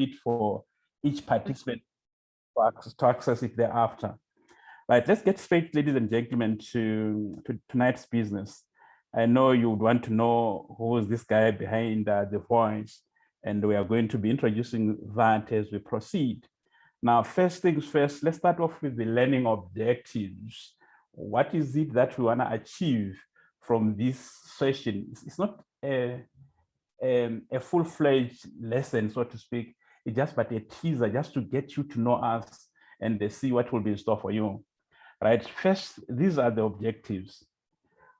it for each participant to access it thereafter. Right, let's get straight, ladies and gentlemen, to tonight's business. I know you would want to know who is this guy behind the voice, and we are going to be introducing that as we proceed. Now, first things first, let's start off with the learning objectives. What is it that we want to achieve from this session? It's not a full-fledged lesson, so to speak. It's just but a teaser, just to get you to know us and see what will be in store for you. Right. First, these are the objectives.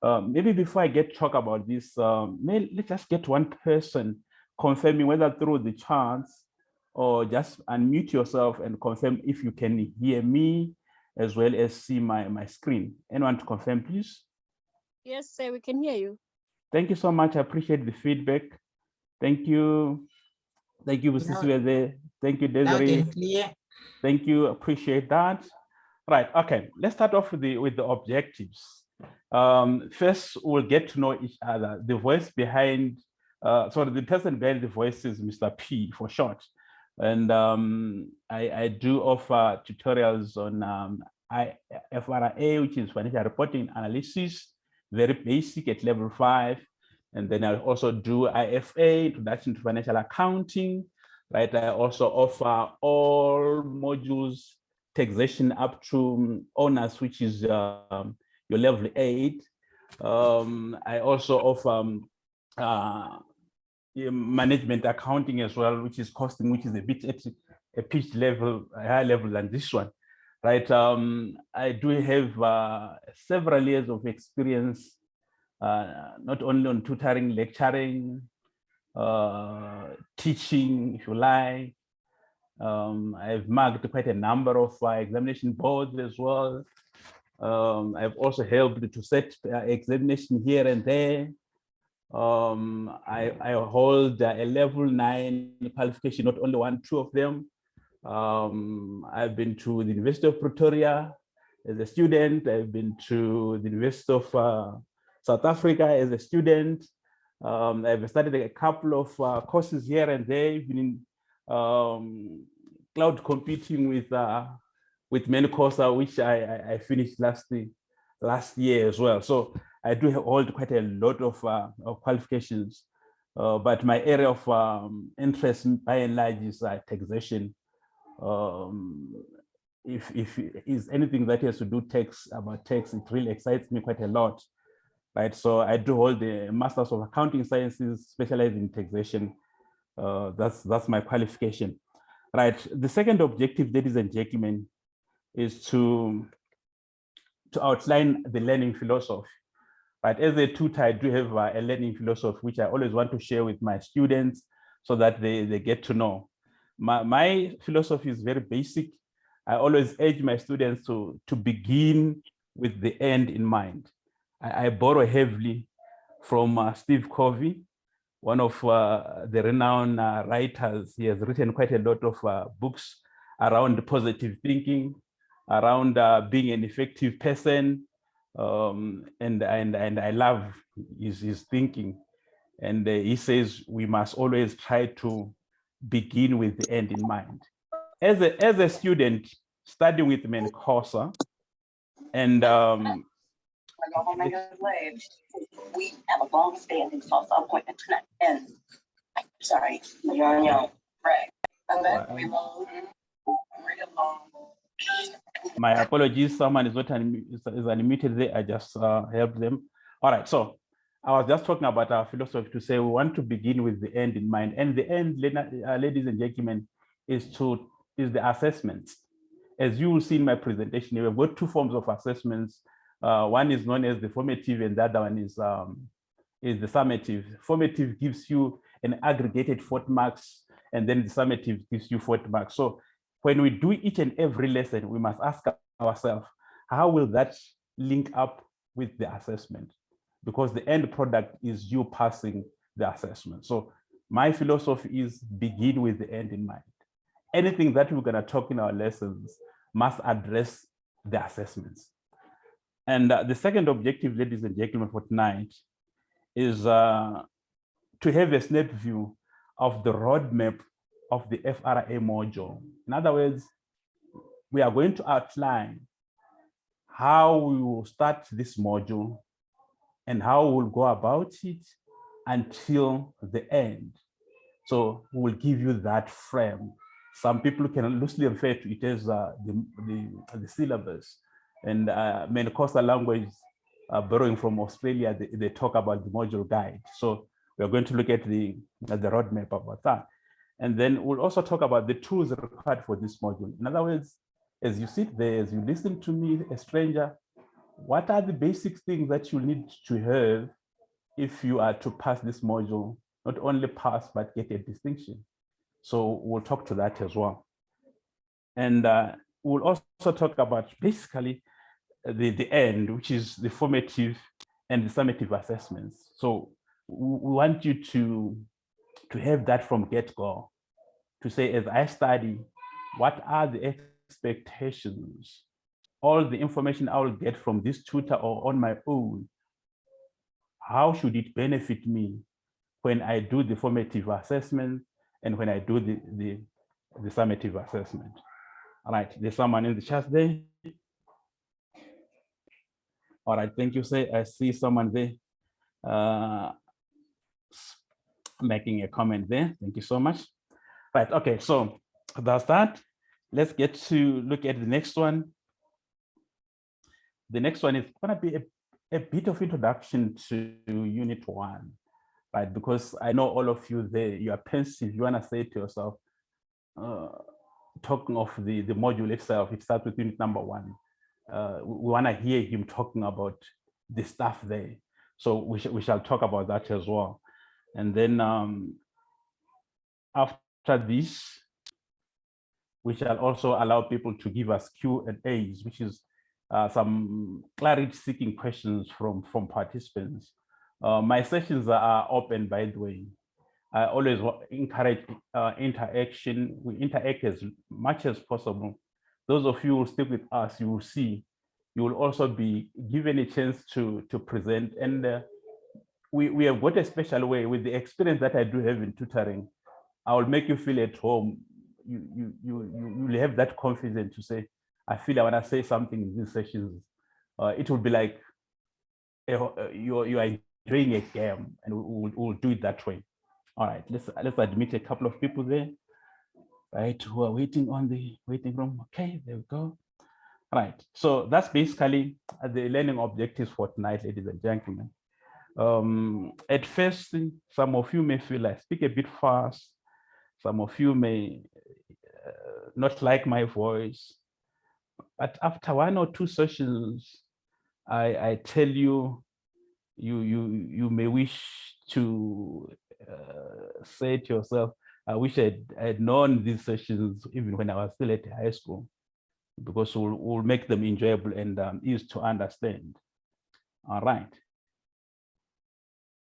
Maybe before I talk about this, let's just get one person confirming whether through the charts or just unmute yourself and confirm if you can hear me as well as see my screen. Anyone to confirm, please? Yes, sir, we can hear you. Thank you so much. I appreciate the feedback. Thank you. Thank you, Mrs. Thank you, Desiree. Thank you. Appreciate that. Right. Okay. Let's start off with the objectives. First, we'll get to know each other. The voice behind, the person behind the voice is Mr. P for short. And I do offer tutorials on IFRA, which is financial reporting analysis, very basic at level 5. And then I also do IFA, introduction to financial accounting. Right. I also offer all modules, taxation up to honors, which is your level 8. I also offer management accounting as well, which is costing, which is a bit at a pitch level, a higher level than this one, right? I do have several years of experience, not only on tutoring, lecturing, teaching, if you like. I've marked quite a number of examination boards as well. I've also helped to set examination here and there. I hold a level 9 qualification, not only 1, 2 of them. I've been to the University of Pretoria as a student. I've been to the University of South Africa as a student. I've studied a couple of courses here and there, even in cloud computing with Mencosa, which I finished last year as well. So I do hold quite a lot of qualifications, but my area of interest by and large is taxation. If is anything that has to do about tax, it really excites me quite a lot. Right, so I do hold the Masters of Accounting Sciences, specialized in taxation. That's my qualification. Right. The second objective, ladies and gentlemen, is to outline the learning philosophy. Right. As a tutor, I do have a learning philosophy which I always want to share with my students so that they get to know. My philosophy is very basic. I always urge my students to begin with the end in mind. I borrow heavily from Steve Covey, one of the renowned writers. He has written quite a lot of books around positive thinking, around being an effective person, and I love his thinking. And he says we must always try to begin with the end in mind. As a student studying with Mencosa, and we have a long-standing social appointment tonight, and sorry, you're on your own. Right. My apologies. Someone is not unmuted there. I just helped them. All right. So I was just talking about our philosophy to say we want to begin with the end in mind, and the end, ladies and gentlemen, is the assessments. As you will see in my presentation, we've got 2 forms of assessments. One is known as the formative, and the other one is the summative. Formative gives you an aggregated 40 marks, and then the summative gives you 40 marks. So when we do each and every lesson, we must ask ourselves, how will that link up with the assessment? Because the end product is you passing the assessment. So my philosophy is begin with the end in mind. Anything that we're going to talk in our lessons must address the assessments. And the second objective, ladies and gentlemen, for tonight is to have a snap view of the roadmap of the FRA module. In other words, we are going to outline how we will start this module and how we'll go about it until the end. So we'll give you that frame. Some people can loosely refer to it as the syllabus. And many coastal language borrowing from Australia, they talk about the module guide. So we're going to look at the roadmap about that. And then we'll also talk about the tools required for this module. In other words, as you sit there, as you listen to me, a stranger, what are the basic things that you need to have if you are to pass this module, not only pass, but get a distinction? So we'll talk to that as well. And we'll also talk about basically the end, which is the formative and the summative assessments. So we want you to have that from get-go, to say, as I study, what are the expectations? All the information I will get from this tutor or on my own, how should it benefit me when I do the formative assessment and when I do the summative assessment? All right, there's someone in the chat there. All right, thank you. I see someone there making a comment there. Thank you so much. Right, okay, so that's that. Let's get to look at the next one. The next one is gonna be a bit of introduction to Unit 1, right? Because I know all of you there, you are pensive, you wanna say to yourself, talking of the module itself, it starts with Unit number 1. We wanna hear him talking about the stuff there. So we shall talk about that as well. And then after this, we shall also allow people to give us Q&As, which is some clarity-seeking questions from participants. My sessions are open, by the way. I always encourage interaction. We interact as much as possible. Those of you who stick with us, you will see, you will also be given a chance to present. And we have got a special way with the experience that I do have in tutoring. I will make you feel at home. You will have that confidence to say, I feel I want to say something in these sessions. It will be like you are enjoying a game, and we'll do it that way. All right, let's admit a couple of people there, right, who are waiting on the waiting room. Okay, there we go. All right, so that's basically the learning objectives for tonight, ladies and gentlemen. At first, some of you may feel I speak a bit fast. Some of you may not like my voice. But after 1 or 2 sessions, I tell you, you may wish to say to yourself, I wish I'd known these sessions even when I was still at high school, because we'll make them enjoyable and easy to understand. All right.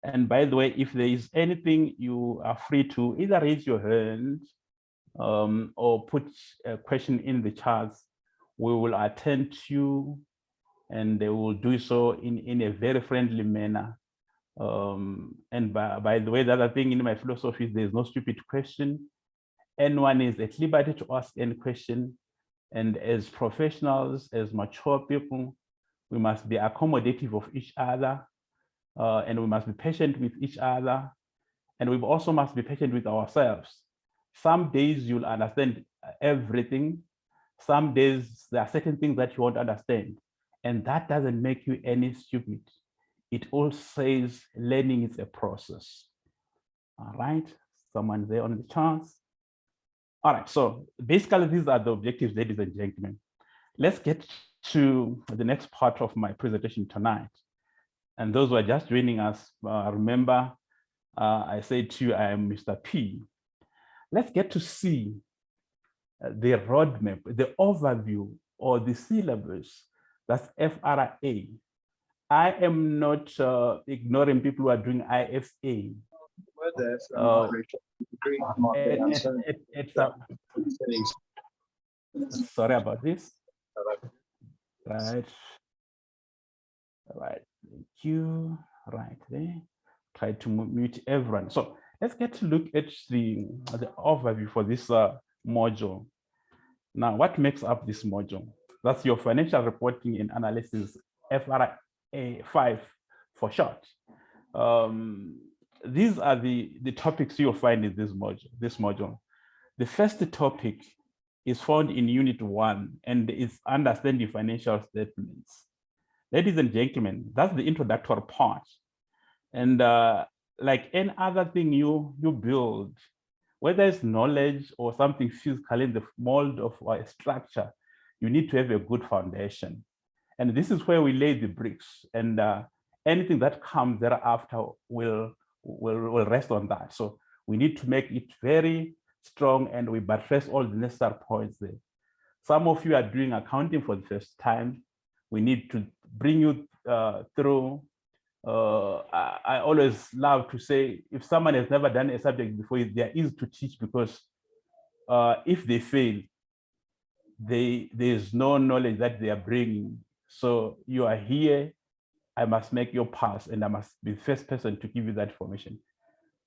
And by the way, if there is anything, you are free to either raise your hand or put a question in the chats. We will attend to you, and they will do so in a very friendly manner. And by the way, the other thing in my philosophy is there's no stupid question. Anyone is at liberty to ask any question. And as professionals, as mature people, we must be accommodative of each other, and we must be patient with each other. And we also must be patient with ourselves. Some days you'll understand everything. Some days there are certain things that you won't understand. And that doesn't make you any stupid. It all says learning is a process. All right, someone there on the chance. All right, so basically these are the objectives, ladies and gentlemen. Let's get to the next part of my presentation tonight. And those who are just joining us, remember, I said to you, I am Mr. P. Let's get to see the roadmap, the overview, or the syllabus. That's FRA. I am not ignoring people who are doing IFA. Sorry about this. Right. All right. Thank you. Right there. Try to mute everyone. So let's get to look at the overview for this module. Now, what makes up this module? That's your financial reporting and analysis, FRA 5 for short. These are the topics you'll find in this module. The first topic is found in Unit 1, and it's understanding financial statements. Ladies and gentlemen, that's the introductory part. And like any other thing you build, whether it's knowledge or something physical in the mold of a structure, you need to have a good foundation. And this is where we lay the bricks, and anything that comes thereafter will rest on that. So we need to make it very strong, and we buttress all the necessary points there. Some of you are doing accounting for the first time. We need to bring you through. I always love to say, if someone has never done a subject before, they are easy to teach, because if they fail, there's no knowledge that they are bringing. So you are here, I must make your pass, and I must be the first person to give you that information.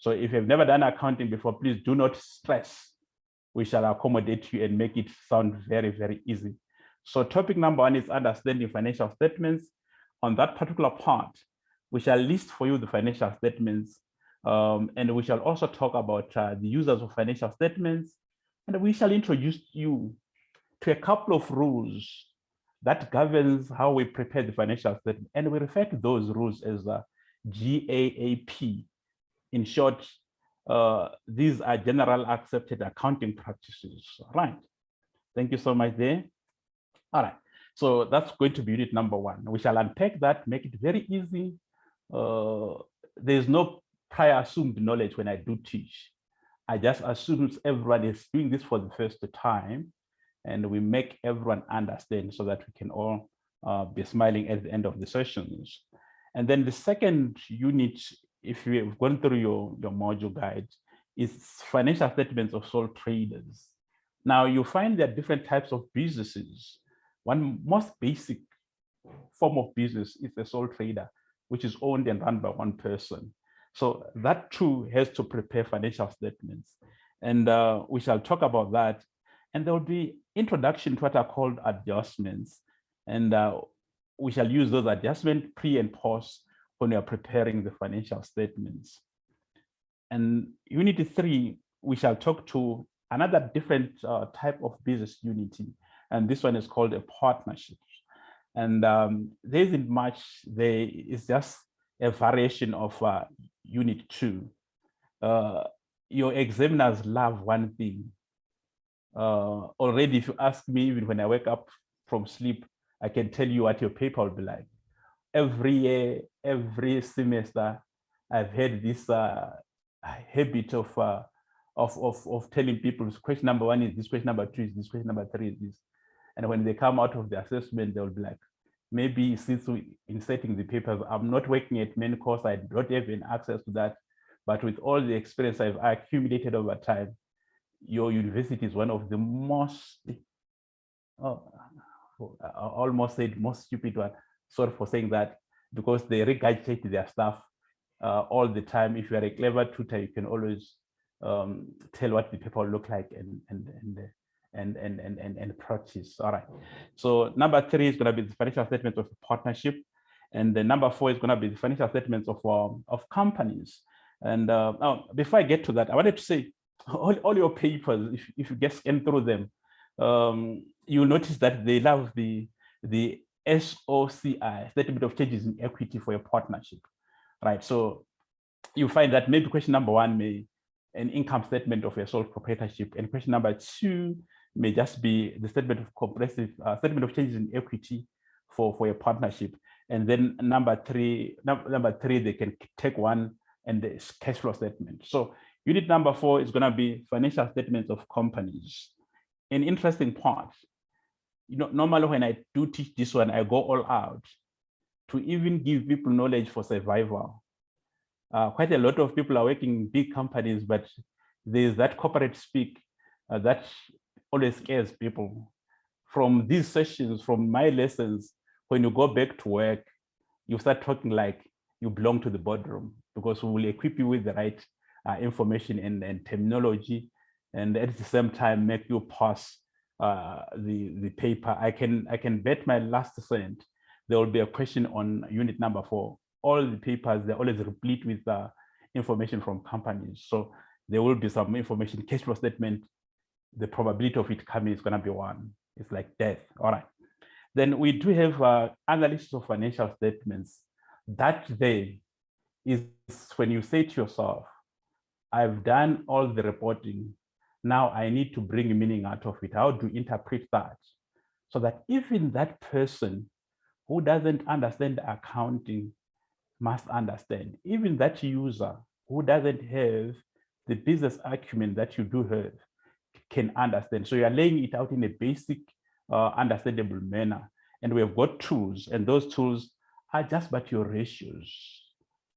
So if you've never done accounting before, please do not stress. We shall accommodate you and make it sound very, very easy. So topic number 1 is understanding financial statements. On that particular part, we shall list for you the financial statements, and we shall also talk about the users of financial statements, and we shall introduce you to a couple of rules that governs how we prepare the financial statement, and we refer to those rules as GAAP. In short, these are general accepted accounting practices. All right. Thank you so much there. All right. So that's going to be unit number 1. We shall unpack that, make it very easy. There's no prior assumed knowledge when I do teach. I just assume everyone is doing this for the first time, and we make everyone understand so that we can all be smiling at the end of the sessions. And then the second unit, if you've gone through your module guide, is financial statements of sole traders. Now you find there are different types of businesses. One most basic form of business is a sole trader, which is owned and run by one person. So that too has to prepare financial statements. And we shall talk about that. And there will be introduction to what are called adjustments. And we shall use those adjustments pre and post when we are preparing the financial statements. And unit 3, we shall talk to another different type of business unity. And this one is called a partnership. And there isn't much, there is just a variation of unit 2. Your examiners love one thing. Already, if you ask me, even when I wake up from sleep, I can tell you what your paper will be like. Every year, every semester, I've had this habit of telling people question number 1 is this, question number 2 is this, question number 3 is this. And when they come out of the assessment, they'll be like, maybe since in setting the papers, I'm not working at main course, I don't have any access to that. But with all the experience I've accumulated over time, your university is one of the most, I almost said most stupid one. Sorry for saying that, because they regurgitate their stuff all the time. If you are a clever tutor, you can always tell what the paper will look like and practice. All right. So number 3 is going to be the financial statements of a partnership, and the number 4 is going to be the financial statements of companies. And before I get to that, I wanted to say all your papers, if you get scanned through them, you'll notice that they love the SOCI, statement of changes in equity for your partnership, right? So you find that maybe question number 1 may an income statement of a sole proprietorship, and question number 2 may just be the statement of comprehensive statement of changes in equity for a partnership. And then number 3, they can take one and the cash flow statement. So unit number 4 is going to be financial statements of companies. An interesting part, normally when I do teach this one, I go all out to even give people knowledge for survival. Quite a lot of people are working in big companies, but there's that corporate speak that always scares people. From these sessions, from my lessons, when you go back to work, you start talking like you belong to the boardroom, because we will equip you with the right information and terminology, and at the same time make you pass the paper. I can bet my last cent there will be a question on unit number 4. All the papers, they're always replete with information from companies. So there will be some information, cash flow statement, the probability of it coming is going to be 1. It's like death. All right. Then we do have analysis of financial statements. That day is when you say to yourself, I've done all the reporting. Now I need to bring meaning out of it. How to interpret that? So that even that person who doesn't understand accounting must understand. Even that user who doesn't have the business acumen that you do have can understand. So you are laying it out in a basic, understandable manner. And we have got tools, and those tools are just but your ratios.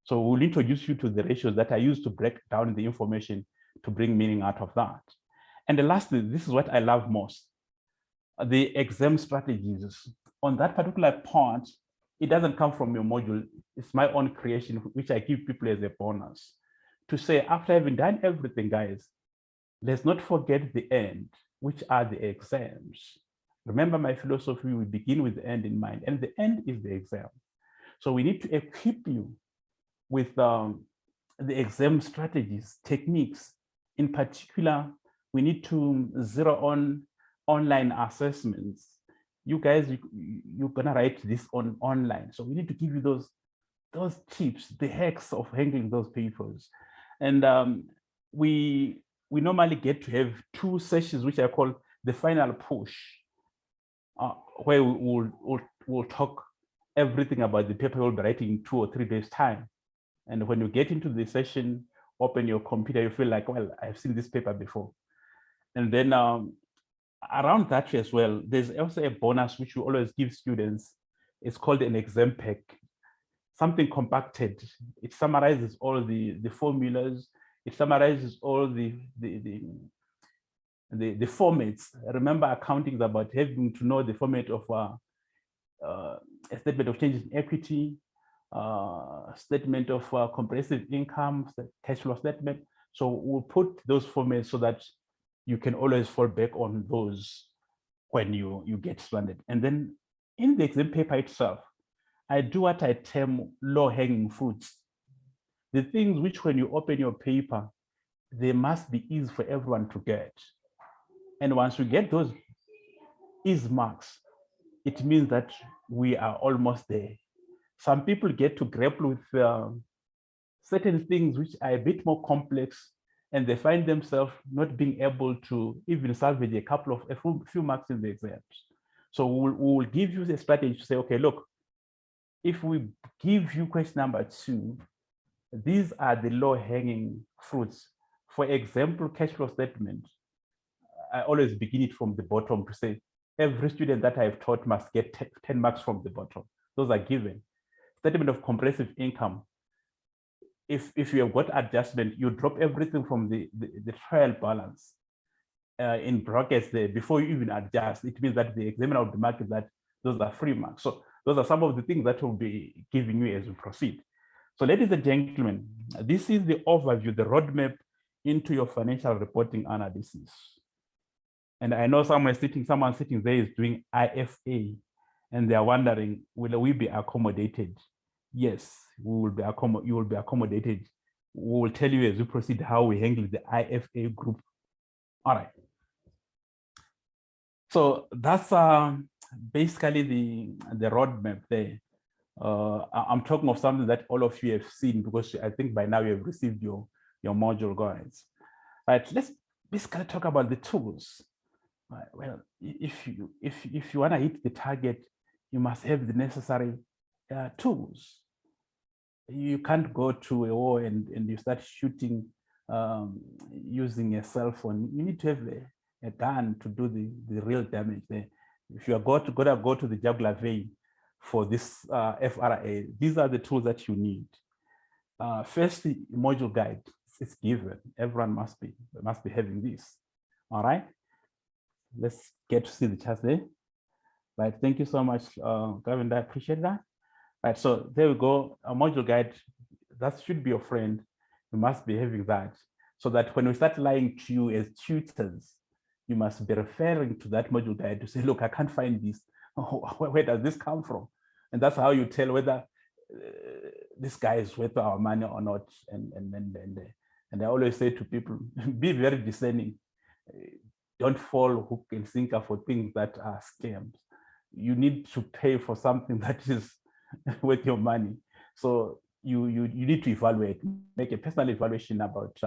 So we'll introduce you to the ratios that are used to break down the information to bring meaning out of that. And the last, this is what I love most, the exam strategies. On that particular part, it doesn't come from your module. It's my own creation, which I give people as a bonus to say, after having done everything, guys, let's not forget the end, which are the exams. Remember my philosophy, we begin with the end in mind, and the end is the exam. So we need to equip you with the exam strategies, techniques. In particular, we need to zero on online assessments. You guys, you're gonna write this on online. So we need to give you those tips, the hacks of handling those papers. And we normally get to have 2 sessions, which I call the final push, where we'll talk everything about the paper we'll be writing in 2 or 3 days time. And when you get into the session, open your computer, you feel like, well, I've seen this paper before. And then around that as well, there's also a bonus which we always give students. It's called an exam pack, something compacted. It summarizes all the formulas. It summarizes all the formats. Remember, accounting is about having to know the format of a statement of changes in equity, statement of comprehensive income, cash flow statement. So we'll put those formats so that you can always fall back on those when you get stranded. And then in the exam paper itself, I do what I term low-hanging fruits. The things which when you open your paper, they must be easy for everyone to get. And once you get those easy marks, it means that we are almost there. Some people get to grapple with certain things which are a bit more complex, and they find themselves not being able to even salvage a few marks in the exams. So we'll give you a strategy to say, okay, look, if we give you question number 2, these are the low-hanging fruits. For example, cash flow statement, I always begin it from the bottom to say, every student that I've taught must get 10 marks from the bottom. Those are given. Statement of comprehensive income. If you have got adjustment, you drop everything from the trial balance in brackets there before you even adjust. It means that the examiner will be marking that those are free marks. So those are some of the things that will be giving you as we proceed. So ladies and gentlemen, this is the overview, the roadmap into your financial reporting analysis. And I know someone sitting there is doing IFA, and they're wondering, will we be accommodated? Yes, we will be you will be accommodated. We will tell you as we proceed how we handle the IFA group. All right. So that's basically the roadmap there. I'm talking of something that all of you have seen, because I think by now you have received your module guides. Right, let's basically talk about the tools. Right, well, if you want to hit the target, you must have the necessary tools. You can't go to a war and you start shooting using a cell phone. You need to have a gun to do the real damage there. If you are going to go to the jugular vein for this FRA, these are the tools that you need. First, the module guide is given. Everyone must be having this. All right. Let's get to see the charts there. Right. Thank you so much, Gavin. I appreciate that. Right. So there we go. A module guide. That should be your friend. We must be having that, so that when we start lying to you as tutors, you must be referring to that module guide to say, look, I can't find this. Where does this come from? And that's how you tell whether this guy is worth our money or not. And I always say to people, be very discerning. Don't fall hook and sinker for things that are scams. You need to pay for something that is worth your money. So you need to evaluate, make a personal evaluation about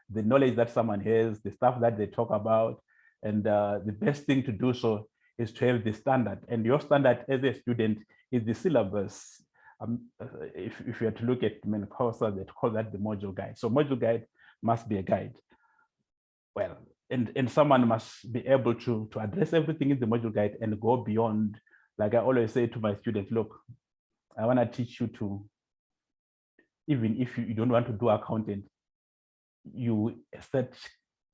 the knowledge that someone has, the stuff that they talk about. And the best thing to do so is to have the standard. And your standard as a student is the syllabus. If you have to look at many courses, they call that the module guide. So module guide must be a guide. Well, and someone must be able to address everything in the module guide and go beyond. Like I always say to my students, look, I want to teach you to, even if you don't want to do accounting, you start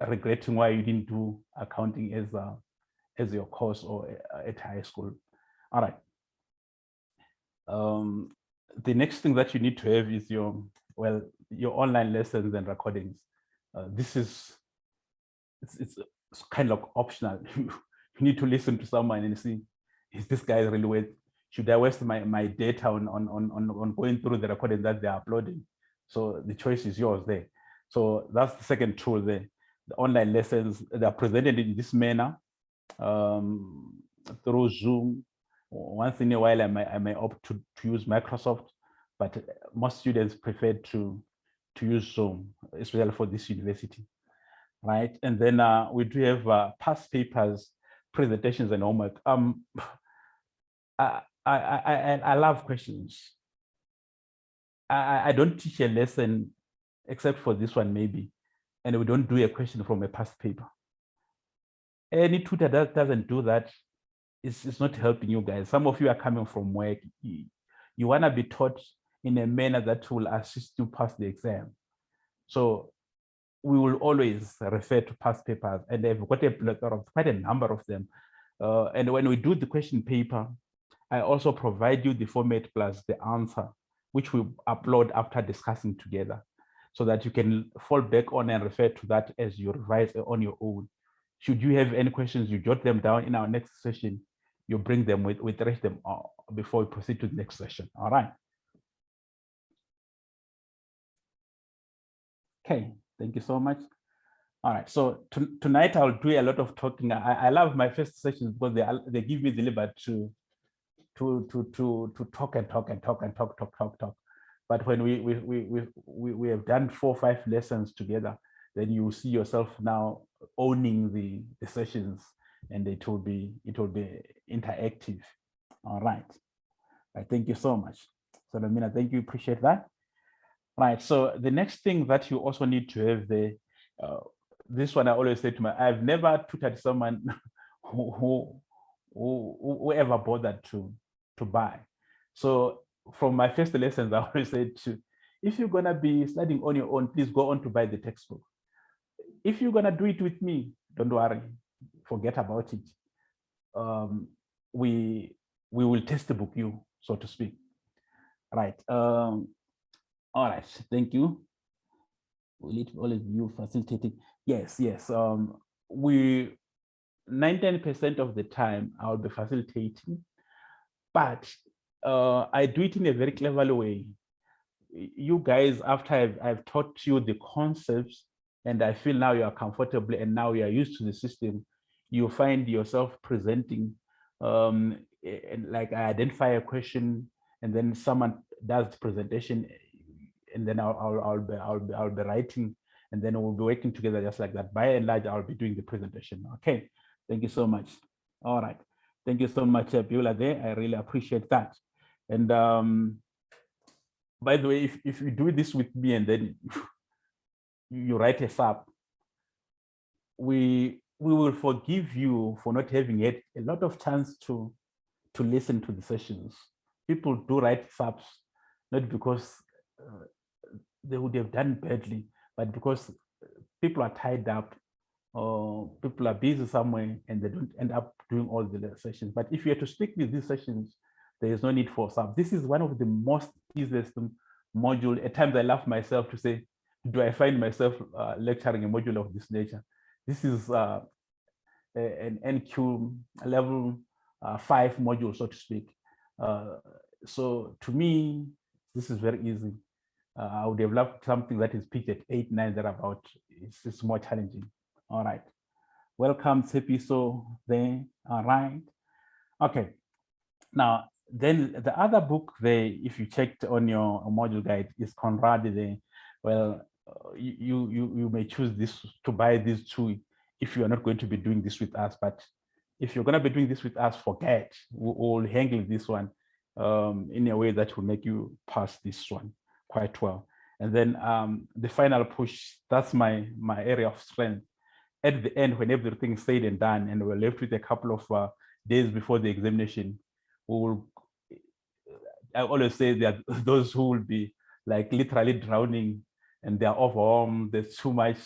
regretting why you didn't do accounting as your course or at high school. All right. The next thing that you need to have is your online lessons and recordings. This is it's kind of optional. You need to listen to someone and see, is this guy really worth? Should I waste my data on going through the recording that they're uploading? So the choice is yours there. So that's the second tool there. The online lessons, they are presented in this manner through Zoom. Once in a while, I may opt to use Microsoft, but most students prefer to use Zoom, especially for this university, right? And then we do have past papers, presentations, and homework. I love questions. I don't teach a lesson except for this one maybe, and we don't do a question from a past paper. Any tutor that doesn't do that, it's not helping you guys. Some of you are coming from work. You want to be taught in a manner that will assist you pass the exam. So we will always refer to past papers, and they've got a plethora of quite a number of them. And when we do the question paper, I also provide you the format plus the answer, which we upload after discussing together, so that you can fall back on and refer to that as you revise on your own. Should you have any questions, you jot them down. In our next session, you bring them, we trace them before we proceed to the next session. All right. Okay, thank you so much. All right, so tonight I'll do a lot of talking. I love my first sessions because they give me the liberty to talk and talk and talk and talk. But when we have done 4 or 5 lessons together, then you see yourself now owning the sessions, and it will be interactive. All right. Thank you so much. So Lamina, thank you, appreciate that. Right. So the next thing that you also need to have this one I always say to I've never tutored someone who ever bothered to buy. So from my first lessons, I always said if you're gonna be studying on your own, please go on to buy the textbook. If you're gonna do it with me, don't worry, forget about it. We will textbook you, so to speak. Right. All right. Thank you. Will it all of you facilitating? Yes. We 99% of the time I'll be facilitating, but I do it in a very clever way. You guys, after I've taught you the concepts, and I feel now you are comfortable and now you are used to the system, you find yourself presenting, and like I identify a question, and then someone does the presentation, and then I'll be writing, and then we'll be working together just like that. By and large, I'll be doing the presentation. Okay, thank you so much. All right, thank you so much, Beulah. There, I really appreciate that. And by the way, if you do this with me and then you write a sub, we will forgive you for not having had a lot of chance to listen to the sessions. People do write subs, not because they would have done badly, but because people are tied up or people are busy somewhere and they don't end up doing all the sessions. But if you have to stick with these sessions, there is no need for sub. This is one of the most easiest module. At times I laugh myself to say, do I find myself lecturing a module of this nature? This is an NQ level 5 module, so to speak. So to me, this is very easy. I would have loved something that is pitched at 8, 9, thereabout. It's more challenging. All right. Welcome, Tsepiso there. All right. Okay. Now, then the other book there, if you checked on your module guide, is Conrad there. Well, you may choose this to buy these two if you are not going to be doing this with us. But if you're going to be doing this with us, forget. We'll handle this one in a way that will make you pass this one quite well. And then the final push, that's my area of strength. At the end, when everything is said and done, and we're left with a couple of days before the examination, we will, I always say that those who will be like literally drowning and they're overwhelmed, there's too much,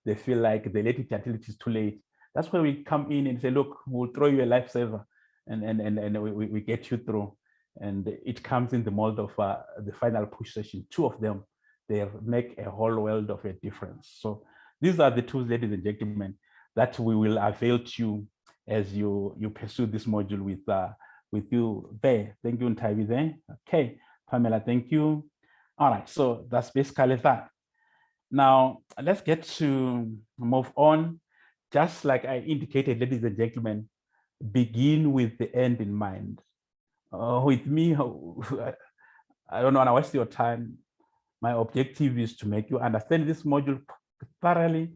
they feel like they let it until it is too late. That's where we come in and say, look, we'll throw you a lifesaver and we get you through. And it comes in the mold of the final push session. 2 of them, they make a whole world of a difference. So these are the tools, ladies and gentlemen, that we will avail to you as you pursue this module with you there. Thank you, Ntavi there. Okay, Pamela, thank you. All right, so that's basically that. Now, let's get to move on. Just like I indicated, ladies and gentlemen, begin with the end in mind. With me, I don't want to waste your time. My objective is to make you understand this module thoroughly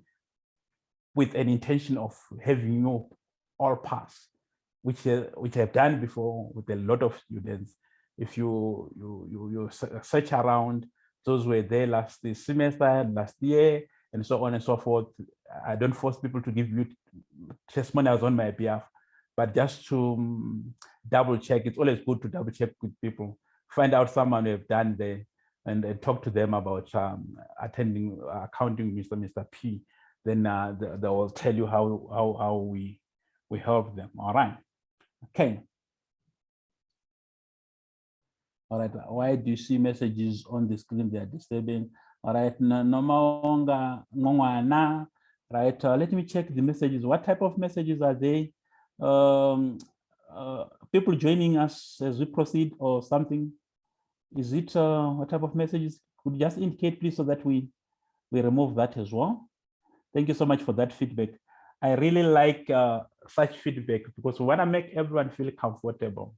with an intention of having you all pass, which I've done before with a lot of students. If you search around, those were there last semester, last year, and so on and so forth. I don't force people to give you testimonials on my behalf, but just to double check. It's always good to double check with people, find out someone who have done there, and talk to them about attending accounting Mr. P. Then they will tell you how we help them. All right. Okay. All right. Why do you see messages on the screen? They are disturbing. All right. Right. Let me check the messages. What type of messages are they? People joining us as we proceed or something? Is it what type of messages? Could you just indicate, please, so that we remove that as well? Thank you so much for that feedback. I really like such feedback because we want to make everyone feel comfortable.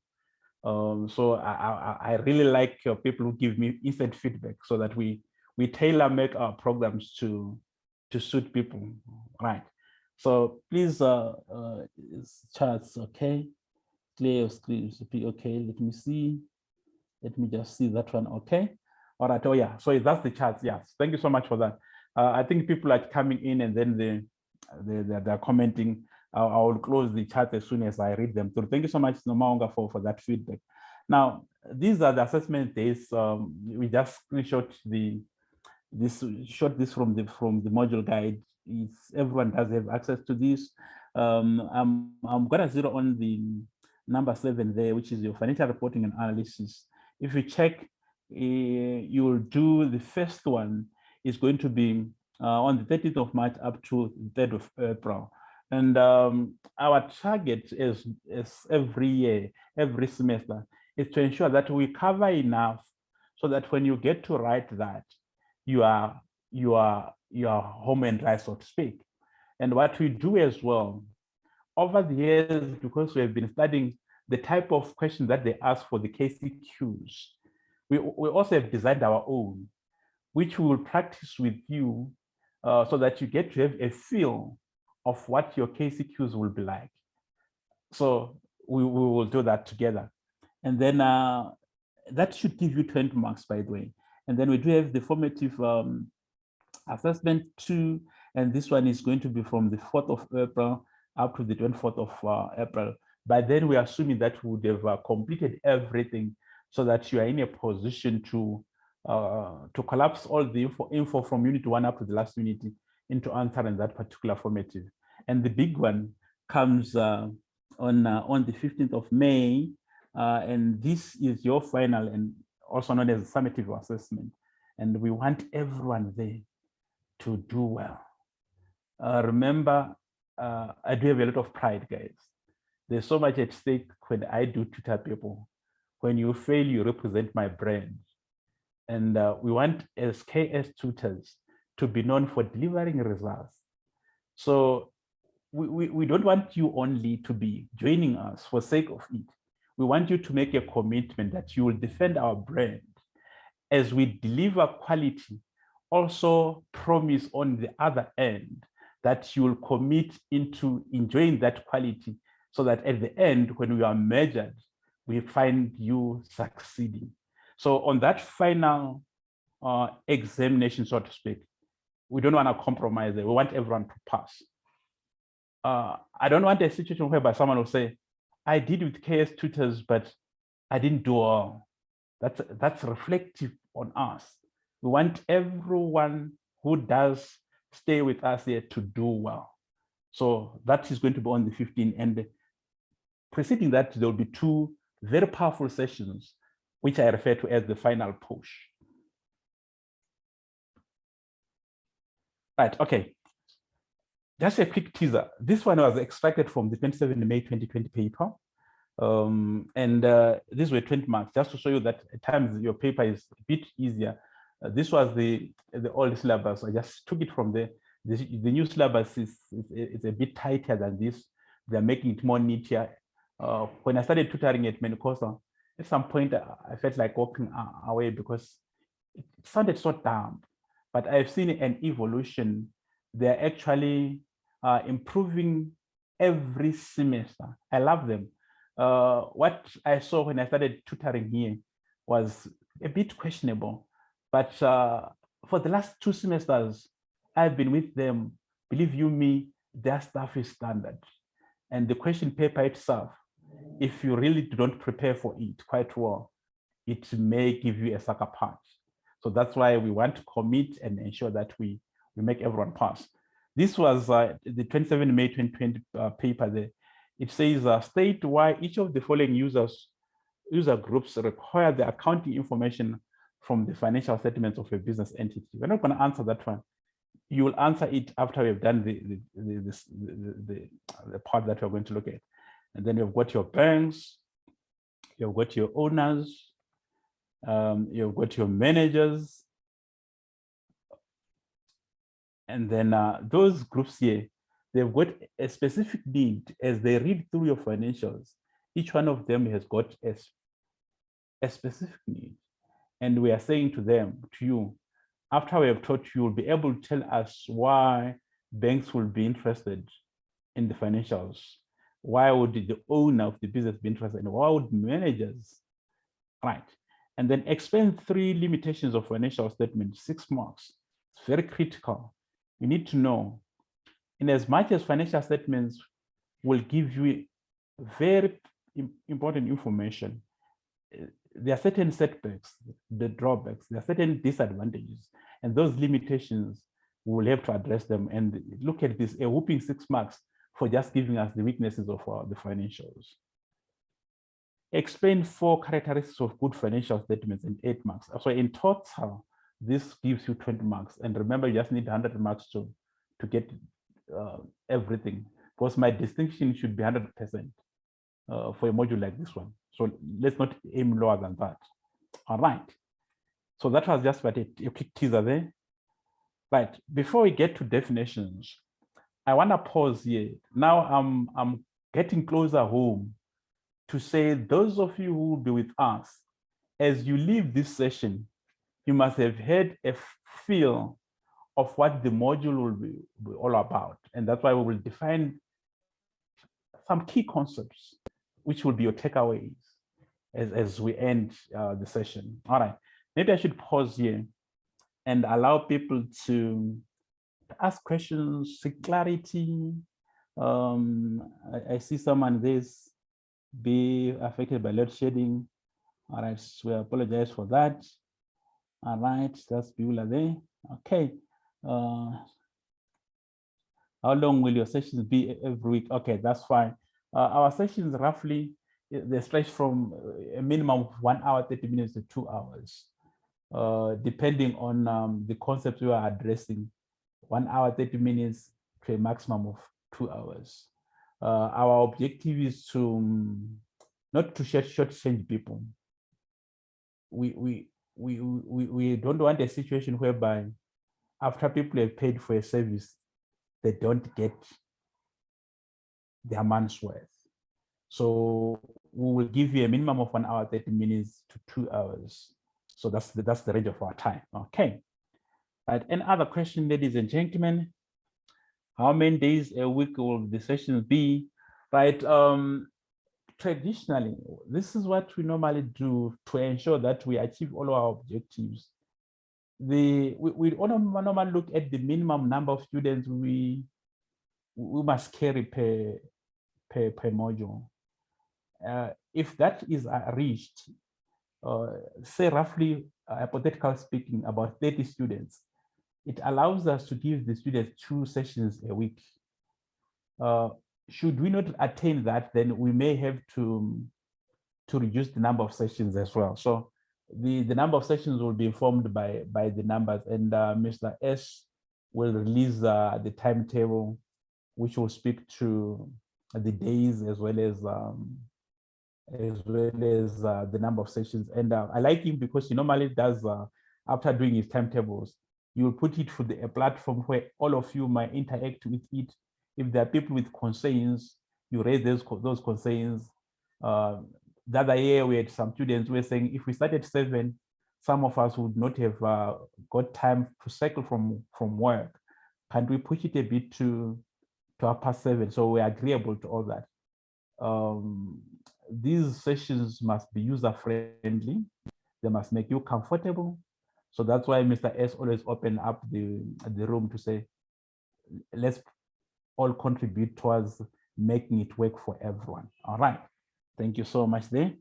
So I really like people who give me instant feedback so that we tailor make our programs to suit people, right? So please, charts, okay? Clear your screen, okay? Let me see. Let me just see that one, okay? All right, oh yeah, so that's the charts, yes. Thank you so much for that. I think people are coming in and then they're commenting. I will close the chat as soon as I read them through. Thank you so much, Nomaonga, for that feedback. Now, these are the assessment days. We just screenshot this from the module guide. Everyone does have access to this. I'm gonna zero on the number 7 there, which is your financial reporting and analysis. If you check, you will do the first one is going to be on the 30th of March up to the 3rd of April. And our target is every year, every semester, is to ensure that we cover enough so that when you get to write that, you are home and dry, so to speak. And what we do as well, over the years, because we have been studying the type of questions that they ask for the KCQs, we also have designed our own, which we will practice with you so that you get to have a feel of what your KCQs will be like. So we will do that together. And then that should give you 20 marks, by the way. And then we do have the formative assessment 2, and this one is going to be from the 4th of April up to the 24th of April. By then, we are assuming that we would have completed everything so that you are in a position to collapse all the info from unit 1 up to the last unit into answering that particular formative. And the big one comes on the 15th of May, and this is your final and also known as a summative assessment. And we want everyone there. to do well. Remember, I do have a lot of pride, guys. There's so much at stake when I do tutor people. When you fail, you represent my brand. And we want, as KS tutors, to be known for delivering results. So we don't want you only to be joining us for sake of it. We want you to make a commitment that you will defend our brand as we deliver quality. Also promise on the other end that you will commit into enjoying that quality, so that at the end, when we are measured, we find you succeeding. So on that final examination, so to speak, we don't want to compromise it. We want everyone to pass. I don't want a situation whereby someone will say, I did with KS tutors, but I didn't do well. That's reflective on us. We want everyone who does stay with us here to do well. So that is going to be on the 15th. And preceding that, there will be 2 very powerful sessions, which I refer to as the final push. Right, okay. Just a quick teaser. This one was extracted from the 27 May 2020 paper. These were 20 marks, just to show you that at times your paper is a bit easier. This was the old syllabus. I just took it from there. The new syllabus is a bit tighter than this. They're making it more neater. When I started tutoring at Menikosa, at some point I felt like walking away because it sounded so damp. But I've seen an evolution. They're actually improving every semester. I love them. What I saw when I started tutoring here was a bit questionable. But for the last 2 semesters, I've been with them. Believe you me, their stuff is standard. And the question paper itself, if you really don't prepare for it quite well, it may give you a sucker punch. So that's why we want to commit and ensure that we make everyone pass. This was the 27 May 2020 paper there. It says, state why each of the following user groups require the accounting information from the financial statements of a business entity. We're not going to answer that one. You will answer it after we've done the part that we're going to look at. And then you've got your banks, you've got your owners, you've got your managers. And then those groups here, they've got a specific need. As they read through your financials, each one of them has got a specific need. And we are saying to them, to you, after we have taught you, will be able to tell us why banks will be interested in the financials. Why would the owner of the business be interested? And why would managers, right? And then explain 3 limitations of financial statement, 6 marks. It's very critical. You need to know, in as much as financial statements will give you very important information, there are certain setbacks, the drawbacks, there are certain disadvantages, and those limitations, we will have to address them. And look at this, a whooping 6 marks for just giving us the weaknesses of the financials. Explain 4 characteristics of good financial statements and 8 marks. So in total, this gives you 20 marks. And remember, you just need 100 marks to get everything, because my distinction should be 100% for a module like this one. So let's not aim lower than that. All right. So that was just about a quick teaser there. Right. Before we get to definitions, I want to pause here. Now I'm getting closer home to say, those of you who will be with us, as you leave this session, you must have had a feel of what the module will be all about. And that's why we will define some key concepts, which will be your takeaways as we end the session. All right, maybe I should pause here and allow people to ask questions, seek clarity. I see someone this be affected by load shedding. All right, so we apologize for that. All right, that's Beulah there. Okay. How long will your sessions be every week? Okay, that's fine. Our sessions roughly, they stretch from a minimum of 1 hour, 30 minutes to 2 hours, depending on the concepts we are addressing 1 hour, 30 minutes to a maximum of 2 hours. Our objective is to not to shortchange people. We don't want a situation whereby after people have paid for a service, they don't get their month's worth. So we will give you a minimum of 1 hour, 30 minutes to 2 hours. So that's the range of our time. Okay. Right. Any other question, ladies and gentlemen? How many days a week will the sessions be? Right. Traditionally, this is what we normally do to ensure that we achieve all our objectives. We normally look at the minimum number of students we must carry per module. If that is reached, say roughly, hypothetically speaking, about 30 students, it allows us to give the students 2 sessions a week. Should we not attain that, then we may have to reduce the number of sessions as well. So the number of sessions will be informed by the numbers, and Mr. S will release the timetable, which will speak to the days as well as the number of sessions. And I like him because he normally does, after doing his timetables, you will put it for a platform where all of you might interact with it. If there are people with concerns, you raise those concerns. The other year, we had some students who were saying, if we started 7, some of us would not have got time to cycle from work. Can we push it a bit to 7? So we're agreeable to all that. These sessions must be user-friendly. They must make you comfortable. So that's why Mr. S always open up the room to say, let's all contribute towards making it work for everyone. All right. Thank you so much there.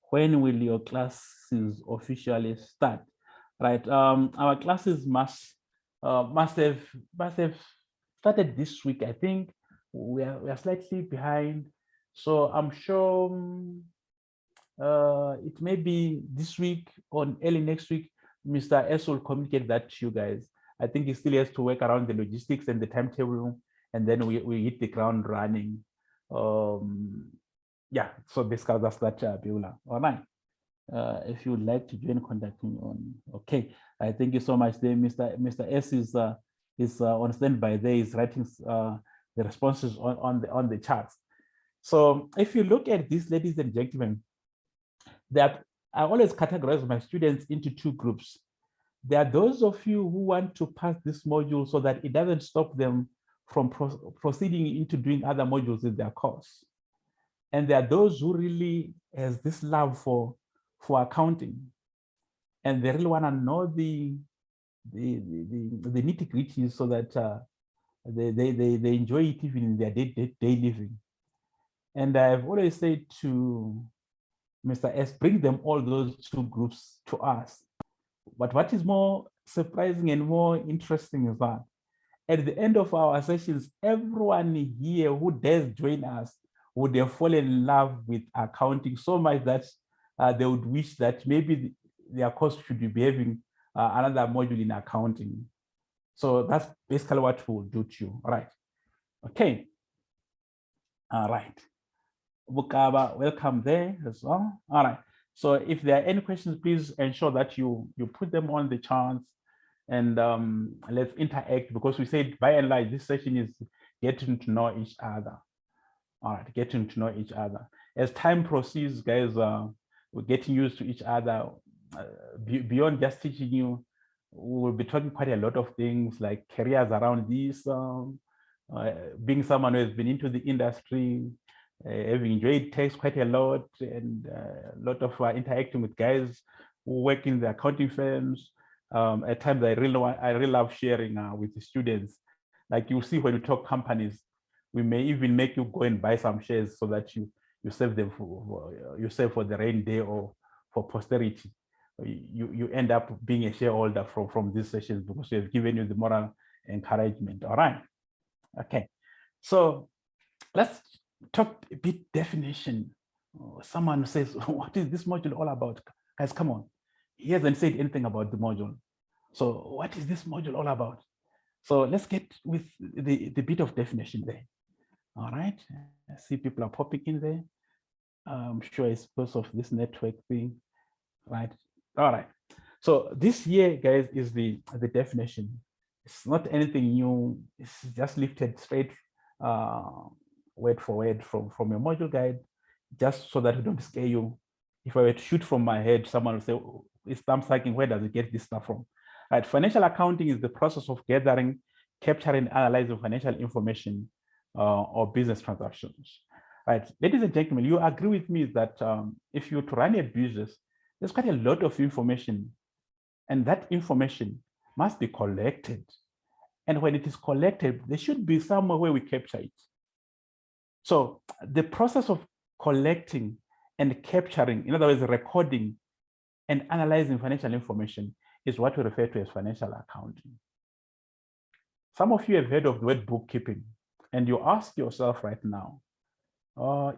When will your classes officially start? Right. Our classes must have started this week. I think we are slightly behind. So I'm sure it may be this week or early next week. Mr. S will communicate that to you guys. I think he still has to work around the logistics and the timetable, and then we hit the ground running. Yeah, so basically that's that, Beulah. All right. If you would like to join, contact me on. Okay, I thank you so much. There, Mr. S is on standby. There is writing the responses on the charts. So if you look at this, ladies and gentlemen, that I always categorize my students into 2 groups. There are those of you who want to pass this module so that it doesn't stop them from proceeding into doing other modules in their course. And there are those who really has this love for accounting, and they really want to know the nitty-gritty so that they enjoy it even in their day living. And I've always said to Mr. S, bring them all those 2 groups to us. But what is more surprising and more interesting is that at the end of our sessions, everyone here who dares join us would have fallen in love with accounting so much that they would wish that maybe their course should be having another module in accounting. So that's basically what we'll do to you. All right. Okay. All right. Bukaba, welcome there as well. All right. So if there are any questions, please ensure that you put them on the charts, and let's interact, because we said by and large this session is getting to know each other. All right, getting to know each other. As time proceeds, guys, we're getting used to each other. Beyond just teaching you, we'll be talking quite a lot of things like careers around this, being someone who has been into the industry, having enjoyed tax quite a lot, and a lot of interacting with guys who work in the accounting firms. At times, I really love sharing with the students. Like you see when you talk companies, we may even make you go and buy some shares so that you save them for the rainy day or for posterity. You end up being a shareholder from these sessions because we have given you the moral encouragement. All right. Okay. So let's talk a bit definition. Someone says, what is this module all about? Guys, come on. He hasn't said anything about the module. So what is this module all about? So let's get with the bit of definition there. All right. I see people are popping in there. I'm sure it's because of this network thing, right? All right. So this here, guys, is the definition. It's not anything new. It's just lifted straight word for word from your module guide, just so that we don't scare you. If I were to shoot from my head, someone would say, oh, it's thumb sucking. Where does it get this stuff from? Right. Financial accounting is the process of gathering, capturing, analyzing financial information or business transactions. Right. Ladies and gentlemen, you agree with me that if you were to run a business, there's quite a lot of information, and that information must be collected. And when it is collected, there should be somewhere where we capture it. So the process of collecting and capturing, in other words, recording and analyzing financial information, is what we refer to as financial accounting. Some of you have heard of the word bookkeeping, and you ask yourself right now,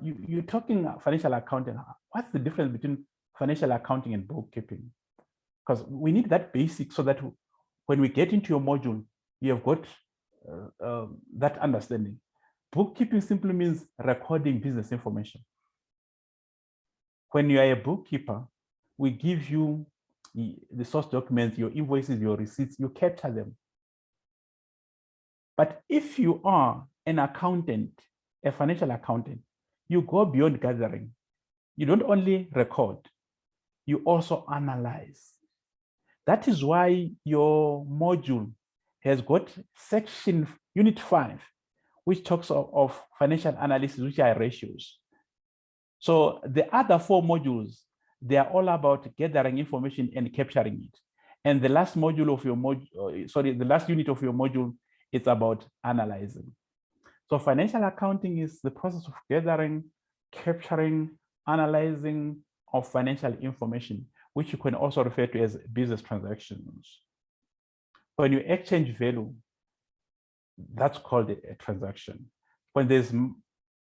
you're talking financial accounting. What's the difference between financial accounting and bookkeeping? Because we need that basic so that when we get into your module, you have got that understanding. Bookkeeping simply means recording business information. When you are a bookkeeper, we give you the source documents, your invoices, your receipts, you capture them. But if you are an accountant, a financial accountant, you go beyond gathering. You don't only record, you also analyze. That is why your module has got section unit 5, which talks of financial analysis, which are ratios. So the other 4 modules, they are all about gathering information and capturing it. And the last module of your module, the last unit of your module is about analyzing. So financial accounting is the process of gathering, capturing, analyzing of financial information, which you can also refer to as business transactions. When you exchange value, that's called a transaction. When there's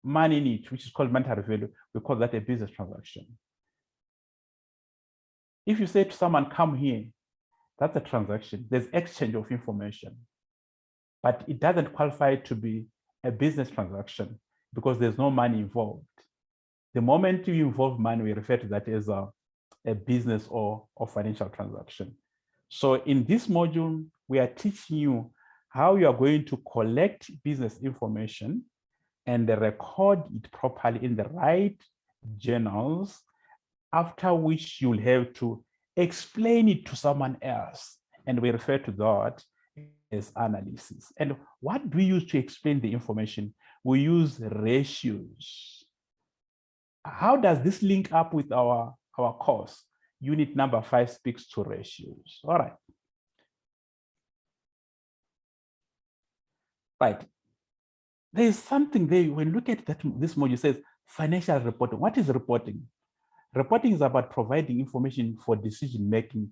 money in it, which is called monetary value, we call that a business transaction. If you say to someone, come here, that's a transaction. There's exchange of information, but it doesn't qualify to be a business transaction because there's no money involved. The moment you involve money, we refer to that as a business or financial transaction. So in this module, we are teaching you how you are going to collect business information and record it properly in the right journals, after which you'll have to explain it to someone else. And we refer to that as analysis. And what do we use to explain the information? We use ratios. How does this link up with our course? Unit number 5 speaks to ratios. All right. Right. There is something there. When you look at that, this module says financial reporting. What is reporting? Reporting is about providing information for decision making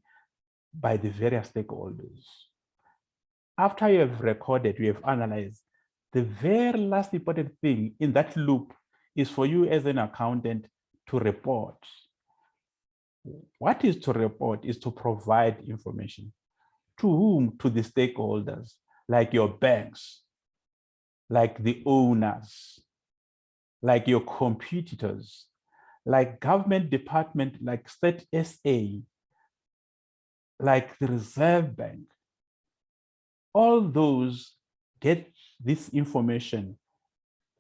by the various stakeholders. After you have recorded, you have analyzed, the very last important thing in that loop is for you as an accountant to report. What is to report is to provide information. To whom? To the stakeholders, like your banks, like the owners, like your competitors, like government department, like state SA, like the Reserve Bank. All those get this information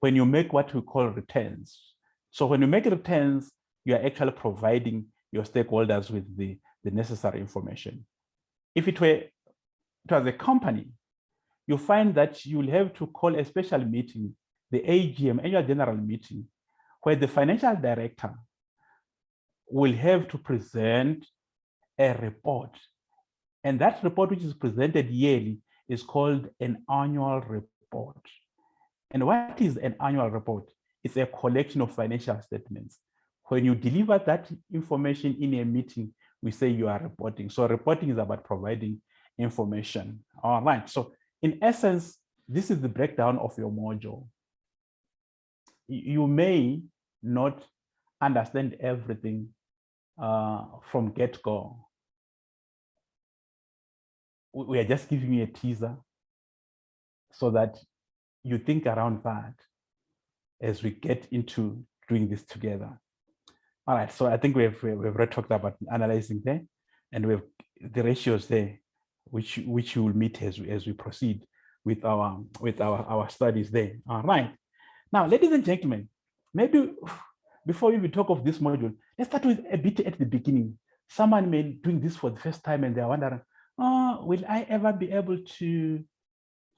when you make what we call returns. So when you make returns, you are actually providing your stakeholders with the necessary information. If it was a company, you find that you'll have to call a special meeting, the AGM, annual general meeting, where the financial director will have to present a report. And that report, which is presented yearly, is called an annual report. And what is an annual report? It's a collection of financial statements. When you deliver that information in a meeting, we say you are reporting. So reporting is about providing information. All right. So in essence, this is the breakdown of your module. You may not understand everything from get-go. We are just giving you a teaser so that you think around that as we get into doing this together. All right, so I think we've already talked about analyzing there, and we have the ratios there, which you will meet as we proceed with our studies there. All right. Now, ladies and gentlemen, maybe before we talk of this module, let's start with a bit at the beginning. Someone may be doing this for the first time and they're wondering, oh, will I ever be able to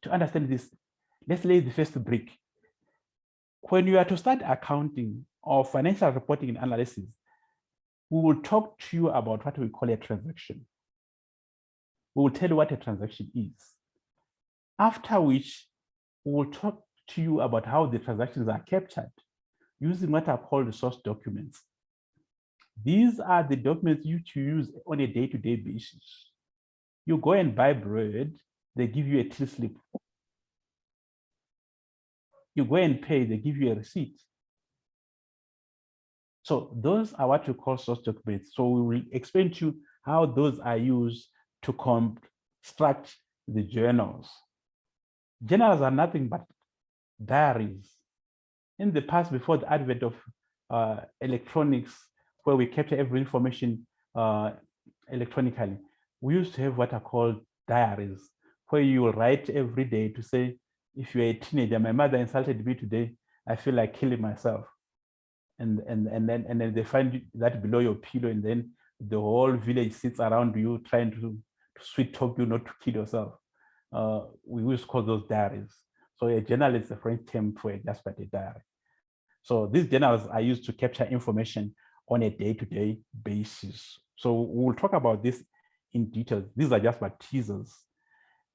understand this? Let's lay the first brick. When you are to start accounting or financial reporting and analysis, we will talk to you about what we call a transaction. We will tell you what a transaction is. After which, we will talk to you about how the transactions are captured using what are called source documents. These are the documents you use on a day-to-day basis. You go and buy bread, they give you a till slip. You go and pay, they give you a receipt. So those are what we call source documents. So we will explain to you how those are used to construct the journals. Journals are nothing but diaries. In the past, before the advent of electronics, where we capture every information electronically, we used to have what are called diaries, where you will write every day to say, if you're a teenager, my mother insulted me today, I feel like killing myself. And then they find that below your pillow, and then the whole village sits around you trying to sweet talk you not to kill yourself. We used to call those diaries. So a journal is a French term for just but a diary. So these journals are used to capture information on a day-to-day basis. So we'll talk about this in detail. These are just but teasers.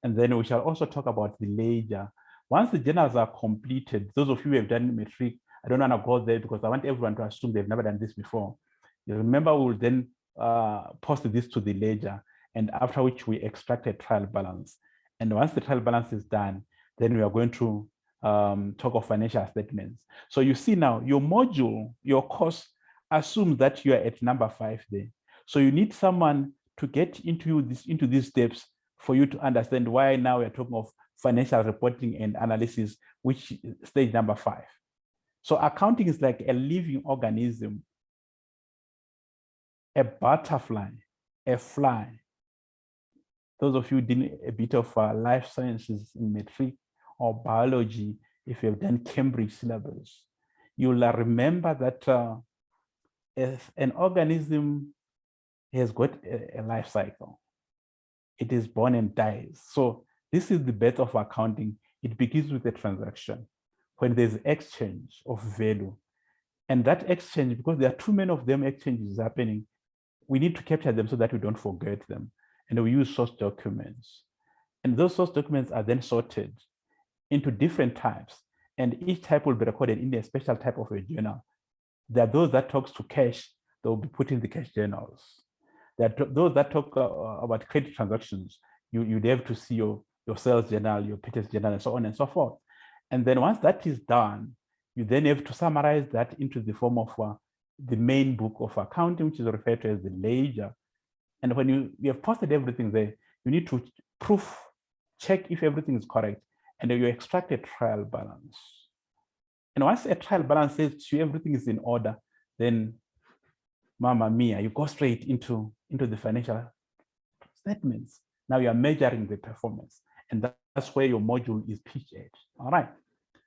And then we shall also talk about the ledger. Once the journals are completed, those of you who have done metric, I don't want to go there because I want everyone to assume they've never done this before. You remember, we'll then post this to the ledger, and after which we extract a trial balance. And once the trial balance is done, then we are going to talk of financial statements. So you see now, your module, your course assumes that you are at number 5 there. So you need someone to get into these steps for you to understand why now we're talking of financial reporting and analysis, which is stage number 5. So accounting is like a living organism, a butterfly, a fly. Those of you doing a bit of life sciences in metric or biology, if you've done Cambridge syllabus, you'll remember that if an organism has got a life cycle, it is born and dies. So this is the birth of accounting. It begins with a transaction when there's exchange of value. And that exchange, because there are too many of them exchanges happening, we need to capture them so that we don't forget them. And we use source documents. And those source documents are then sorted into different types. And each type will be recorded in a special type of a journal. There are those that talks to cash, they will be put in the cash journals. There are those that talk about credit transactions. You'd have to see your sales journal, your purchase journal, and so on and so forth. And then once that is done, you then have to summarize that into the form of the main book of accounting, which is referred to as the ledger. And when you have posted everything there, you need to check if everything is correct, and then you extract a trial balance. And once a trial balance says to you everything is in order, then Mamma mia, you go straight into the financial statements. Now you are measuring the performance, and that's where your module is pitched at. All right.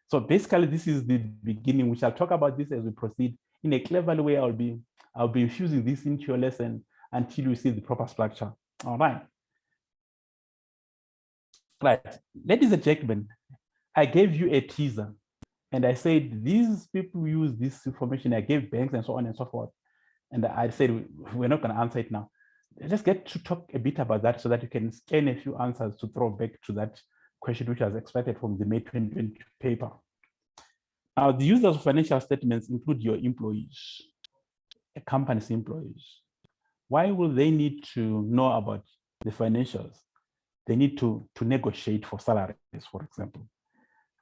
So basically, this is the beginning. We shall talk about this as we proceed. In a clever way, I'll be infusing this into your lesson until you see the proper structure. All right. Right. Ladies and gentlemen, I gave you a teaser, and I said these people use this information. I gave banks and so on and so forth. And I said, we're not going to answer it now. Let's get to talk a bit about that so that you can scan a few answers to throw back to that question which was expected from the May 2020 paper. Now, the users of financial statements include your employees, a company's employees. Why will they need to know about the financials? They need to negotiate for salaries, for example.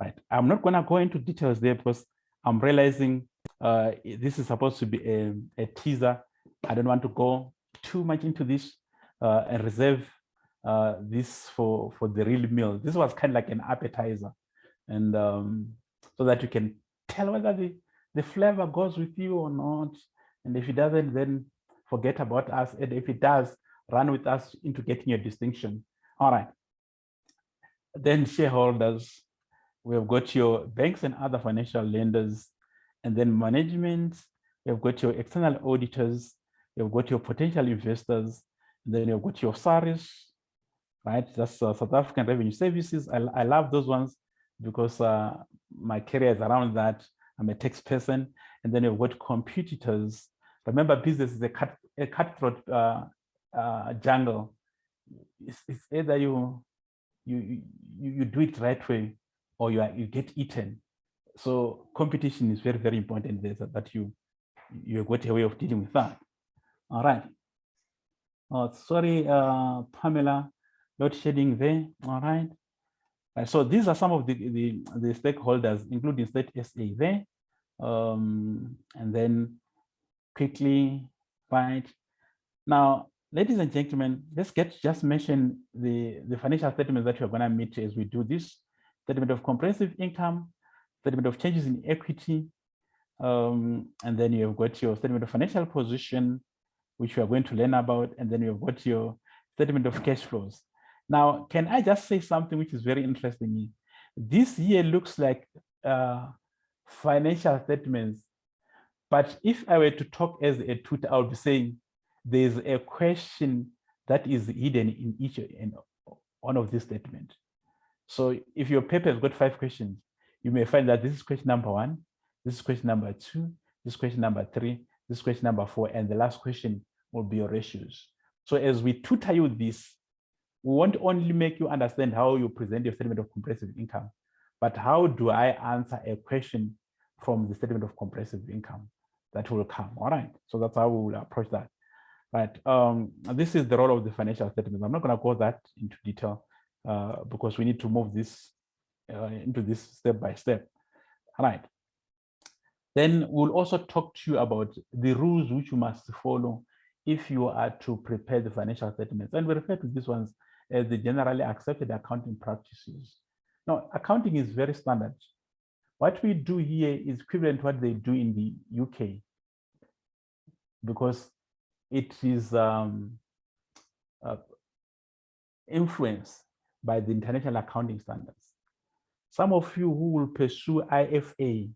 Right. I'm not going to go into details there because I'm realizing this is supposed to be a teaser. I don't want to go too much into this and reserve this for the real meal. This was kind of like an appetizer, and so that you can tell whether the flavor goes with you or not. And if it doesn't, then forget about us. And if it does, run with us into getting your distinction. All right. Then shareholders, we have got your banks and other financial lenders, and then management. You've got your external auditors. You've got your potential investors. And then you've got your SARS, right? That's South African Revenue Services. I love those ones because my career is around that. I'm a tax person. And then you've got competitors. Remember, business is a cutthroat jungle. It's either you do it right way, or you get eaten. So competition is very, very important there, so that you've got a way of dealing with that. All right. Oh, sorry, Pamela, load shedding there. All right. So these are some of the stakeholders, including State SA there. And then quickly, right. Now, ladies and gentlemen, let's just mention the financial statements that we're going to meet as we do this. Statement of comprehensive income, statement of changes in equity, and then you've got your statement of financial position, which we are going to learn about, and then you've got your statement of cash flows. Now, can I just say something which is very interesting? This year looks like financial statements, but if I were to talk as a tutor, I would be saying there's a question that is hidden in each and one of these statements. So if your paper has got 5 questions, you may find that this is question number 1, this is question number 2, this is question number 3, this is question number 4, and the last question will be your ratios. So as we tutor you this, we won't only make you understand how you present your statement of comprehensive income, but how do I answer a question from the statement of comprehensive income that will come. All right. So that's how we will approach that. Right. This is the role of the financial statements. I'm not going to go that into detail because we need to move this into this step by step. All right. Then we'll also talk to you about the rules which you must follow if you are to prepare the financial statements. And we refer to these ones as the generally accepted accounting practices. Now, accounting is very standard. What we do here is equivalent to what they do in the UK, because it is influenced by the international accounting standards. Some of you who will pursue IFA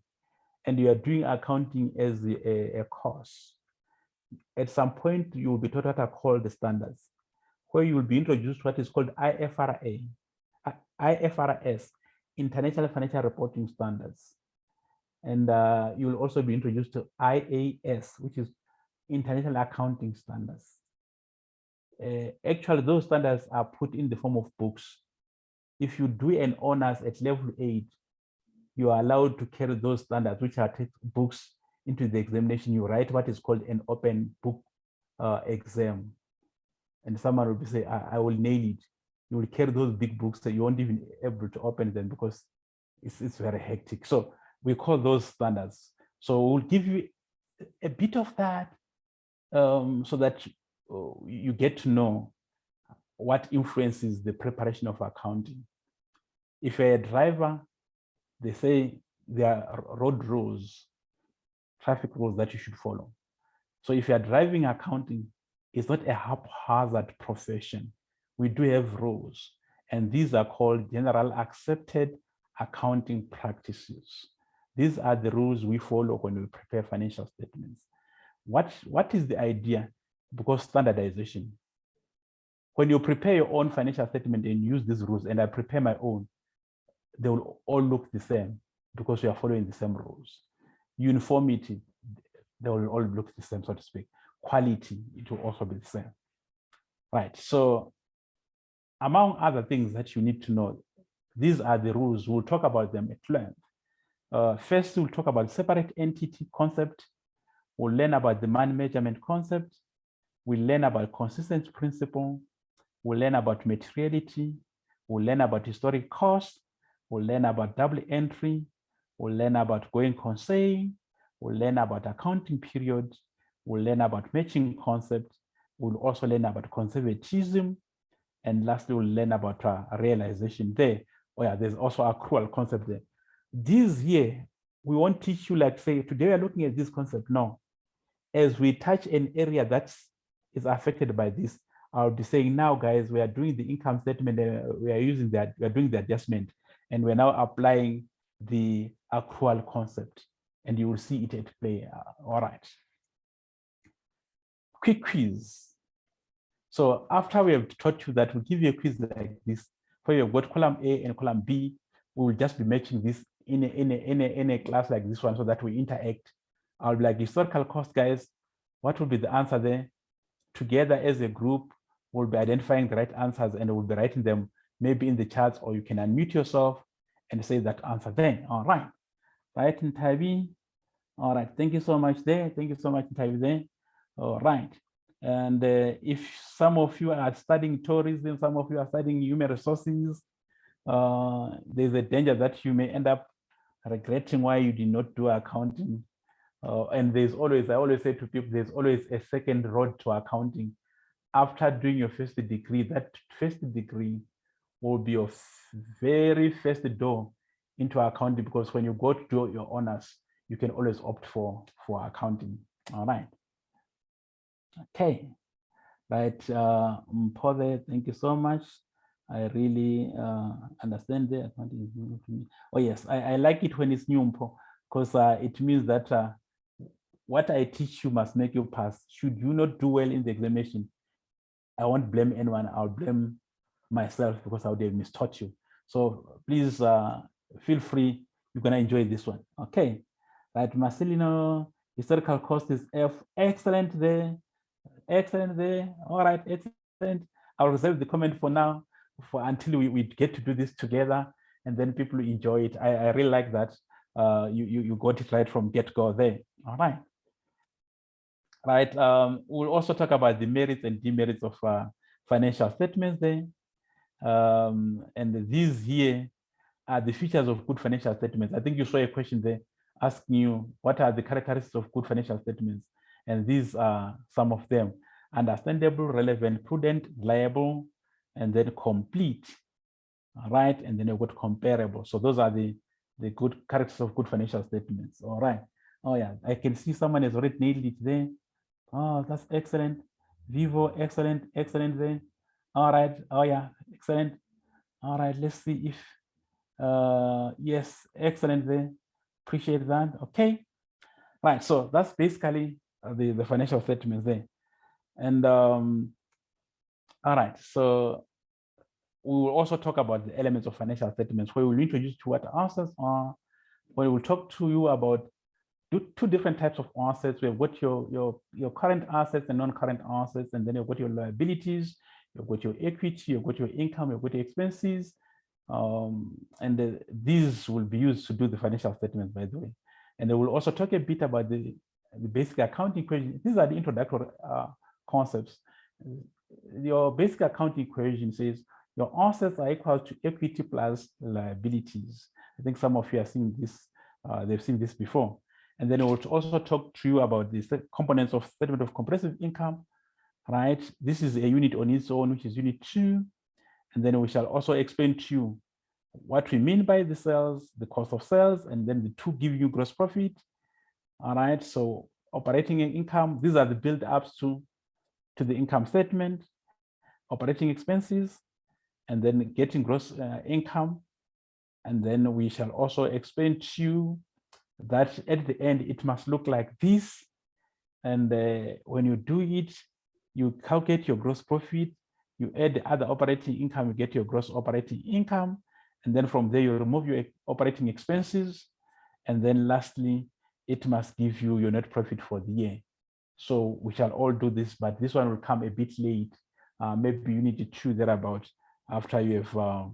and you are doing accounting as a course, at some point you will be taught what are called the standards, where you will be introduced to what is called IFRS, International Financial Reporting Standards. And you will also be introduced to IAS, which is International Accounting Standards. Actually, those standards are put in the form of books. If you do an honors at level 8, you are allowed to carry those standards, which are books, into the examination. You write what is called an open book exam. And someone will be say, I will nail it. You will carry those big books that you won't even be able to open them because it's very hectic. So we call those standards. So we'll give you a bit of that so that you get to know what influences the preparation of accounting. If you're a driver, they say there are road rules, traffic rules that you should follow. So if you're driving accounting, it's not a haphazard profession. We do have rules, and these are called general accepted accounting practices. These are the rules we follow when we prepare financial statements. What is the idea? Because standardization. When you prepare your own financial statement and use these rules, and I prepare my own, they will all look the same because we are following the same rules. Uniformity, they will all look the same, so to speak. Quality, it will also be the same. Right, so among other things that you need to know, these are the rules. We'll talk about them at length. First, we'll talk about separate entity concept. We'll learn about the man measurement concept. We'll learn about consistency principle. We'll learn about materiality. We'll learn about historic cost. We'll learn about double entry. We'll learn about going concern. We'll learn about accounting period. We'll learn about matching concept. We'll also learn about conservatism. And lastly, we'll learn about realization there. Oh yeah, there's also accrual concept there. This here, we won't teach you like say, today we're looking at this concept. No, as we touch an area that is affected by this, I'll be saying now, guys, we are doing the income statement, we are using that, we are doing the adjustment, and we're now applying the accrual concept, and you will see it at play. All right. Quick quiz. So after we have taught you that, we'll give you a quiz like this. Where you've got column A and column B, we will just be matching this in a class like this one so that we interact. I'll be like, historical cost, guys, what will be the answer there? Together as a group, we'll be identifying the right answers and we'll be writing them maybe in the charts, or you can unmute yourself and say that answer then. All right. Right, in Tavi. All right, thank you so much there. Thank you so much, Tavi there. All right. And if some of you are studying tourism, some of you are studying human resources, there's a danger that you may end up regretting why you did not do accounting. And there's always, I always say to people, there's always a second road to accounting. After doing your first degree, that first degree will be your very first door into accounting, because when you go to do your honors, you can always opt for accounting. All right. Okay. Right. Mpode, thank you so much. I really understand the accounting. Oh yes, I like it when it's new, because it means that what I teach you must make you pass. Should you not do well in the examination, I won't blame anyone. I'll blame myself because I would have mistaught you. So please feel free. You're gonna enjoy this one. Okay. Right, Marcelino, historical cost is F. Excellent there. Excellent there. All right, excellent. I'll reserve the comment for now, until we get to do this together, and then people enjoy it. I really like that. You got it right from get-go there. All right. Right. We'll also talk about the merits and demerits of financial statements there. And these here are the features of good financial statements. I think you saw a question there asking you what are the characteristics of good financial statements, and these are some of them: understandable, relevant, prudent, reliable, and then complete. All right, and then you've got comparable. So those are the good characteristics of good financial statements. All right. Oh yeah, I can see someone has already nailed it there. Oh, that's excellent. Vivo, excellent, excellent there. All right. Oh yeah, excellent. All right, let's see if yes, excellent there. Appreciate that. Okay. Right. So that's basically the financial statements there. And all right. So we will also talk about the elements of financial statements, where we'll introduce to what assets are, where we'll talk to you about two different types of assets. We've got your current assets and non-current assets, and then you've got your liabilities, you've got your equity, you've got your income, you've got your expenses. And these will be used to do the financial statements, by the way. And they will also talk a bit about the basic accounting equation. These are the introductory concepts. Your basic accounting equation says your assets are equal to equity plus liabilities. I think some of you are seeing this, they've seen this before. And then we'll also talk to you about the components of statement of comprehensive income, right? This is a unit on its own, which is unit 2. And then we shall also explain to you what we mean by the sales, the cost of sales, and then the two give you gross profit. All right, so operating income, these are the build-ups to the income statement, operating expenses, and then getting gross income. And then we shall also explain to you that at the end, it must look like this. And when you do it, you calculate your gross profit, you add the other operating income, you get your gross operating income. And then from there, you remove your operating expenses. And then lastly, it must give you your net profit for the year. So we shall all do this, but this one will come a bit late. Maybe you need to chew thereabout after you have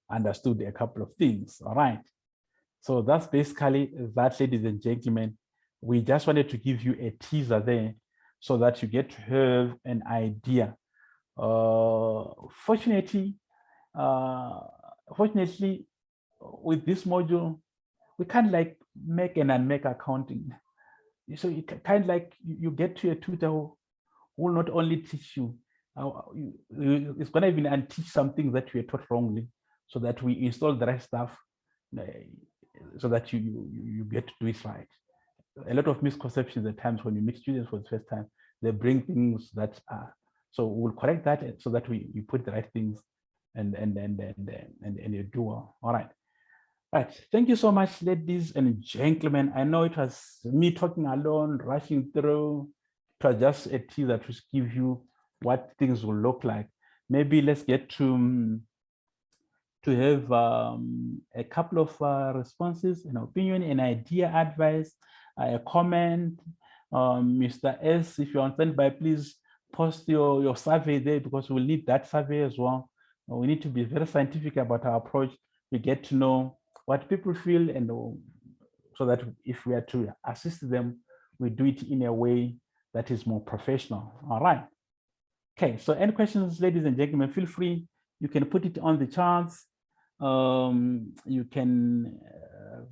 understood a couple of things. All right. So that's basically that, ladies and gentlemen. We just wanted to give you a teaser there so that you get to have an idea. Fortunately, with this module, we can't like make and unmake accounting. So you kind of like you get to a tutor who will not only teach you it's going to even unteach some things that we were taught wrongly, so that we install the right stuff, so that you get to do it right. A lot of misconceptions at times when you meet students for the first time, they bring things that are, so we'll correct that so that you put the right things and you do well. All right. Right. Thank you so much, ladies and gentlemen. I know it was me talking alone, rushing through. It was just a teaser to give you what things will look like. Maybe let's get to have a couple of responses, an opinion, an idea, advice, a comment. Mr. S, if you're on standby, please post your survey there, because we'll need that survey as well. We need to be very scientific about our approach. We get to know what people feel, and so that if we are to assist them, we do it in a way that is more professional. All right. Okay, so any questions, ladies and gentlemen, feel free. You can put it on the charts. You can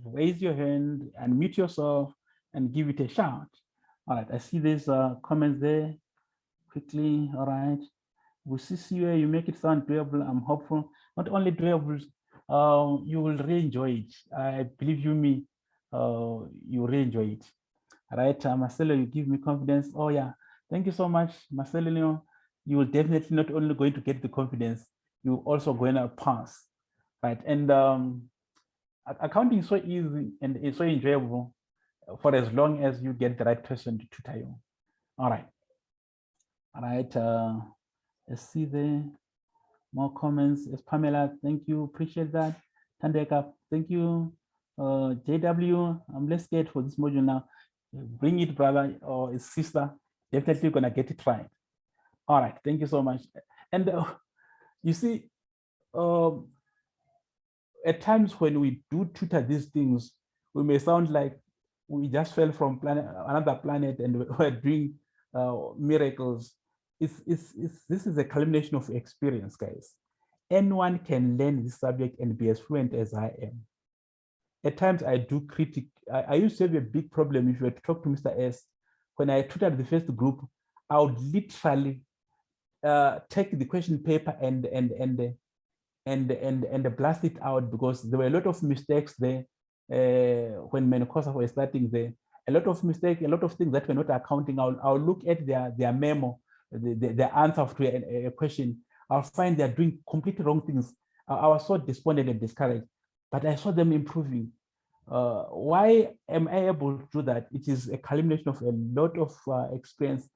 raise your hand, unmute yourself, and give it a shout. All right, I see there's comments there. Quickly, all right. We see you, you make it sound doable. I'm hopeful. Not only doable, you will really enjoy it. I believe you me, you really enjoy it. All right, Marcelo, you give me confidence. Oh yeah, thank you so much, Marcelo. You will definitely not only going to get the confidence, you're also going to pass, right? And accounting is so easy and it's so enjoyable for as long as you get the right person to tutor you. All right. All right, let's see there. More comments. Yes, Pamela, thank you, appreciate that. Tandeka, thank you. JW, I'm less scared for this module now. Bring it, brother or sister. Definitely gonna get it right. All right, thank you so much. And you see, at times when we do tutor these things, we may sound like we just fell from another planet and we're doing miracles. This is a culmination of experience, guys. Anyone can learn this subject and be as fluent as I am. At times I do critic. I used to have a big problem if you were to talk to Mr. S. When I tutored the first group, I would literally take the question paper and blast it out, because there were a lot of mistakes there when Menkosa was starting there. A lot of mistakes, a lot of things that were not accounting. I'll look at their memo, the answer to a question. I'll find they're doing completely wrong things. I was so despondent and discouraged, but I saw them improving. Why am I able to do that? It is a culmination of a lot of experience.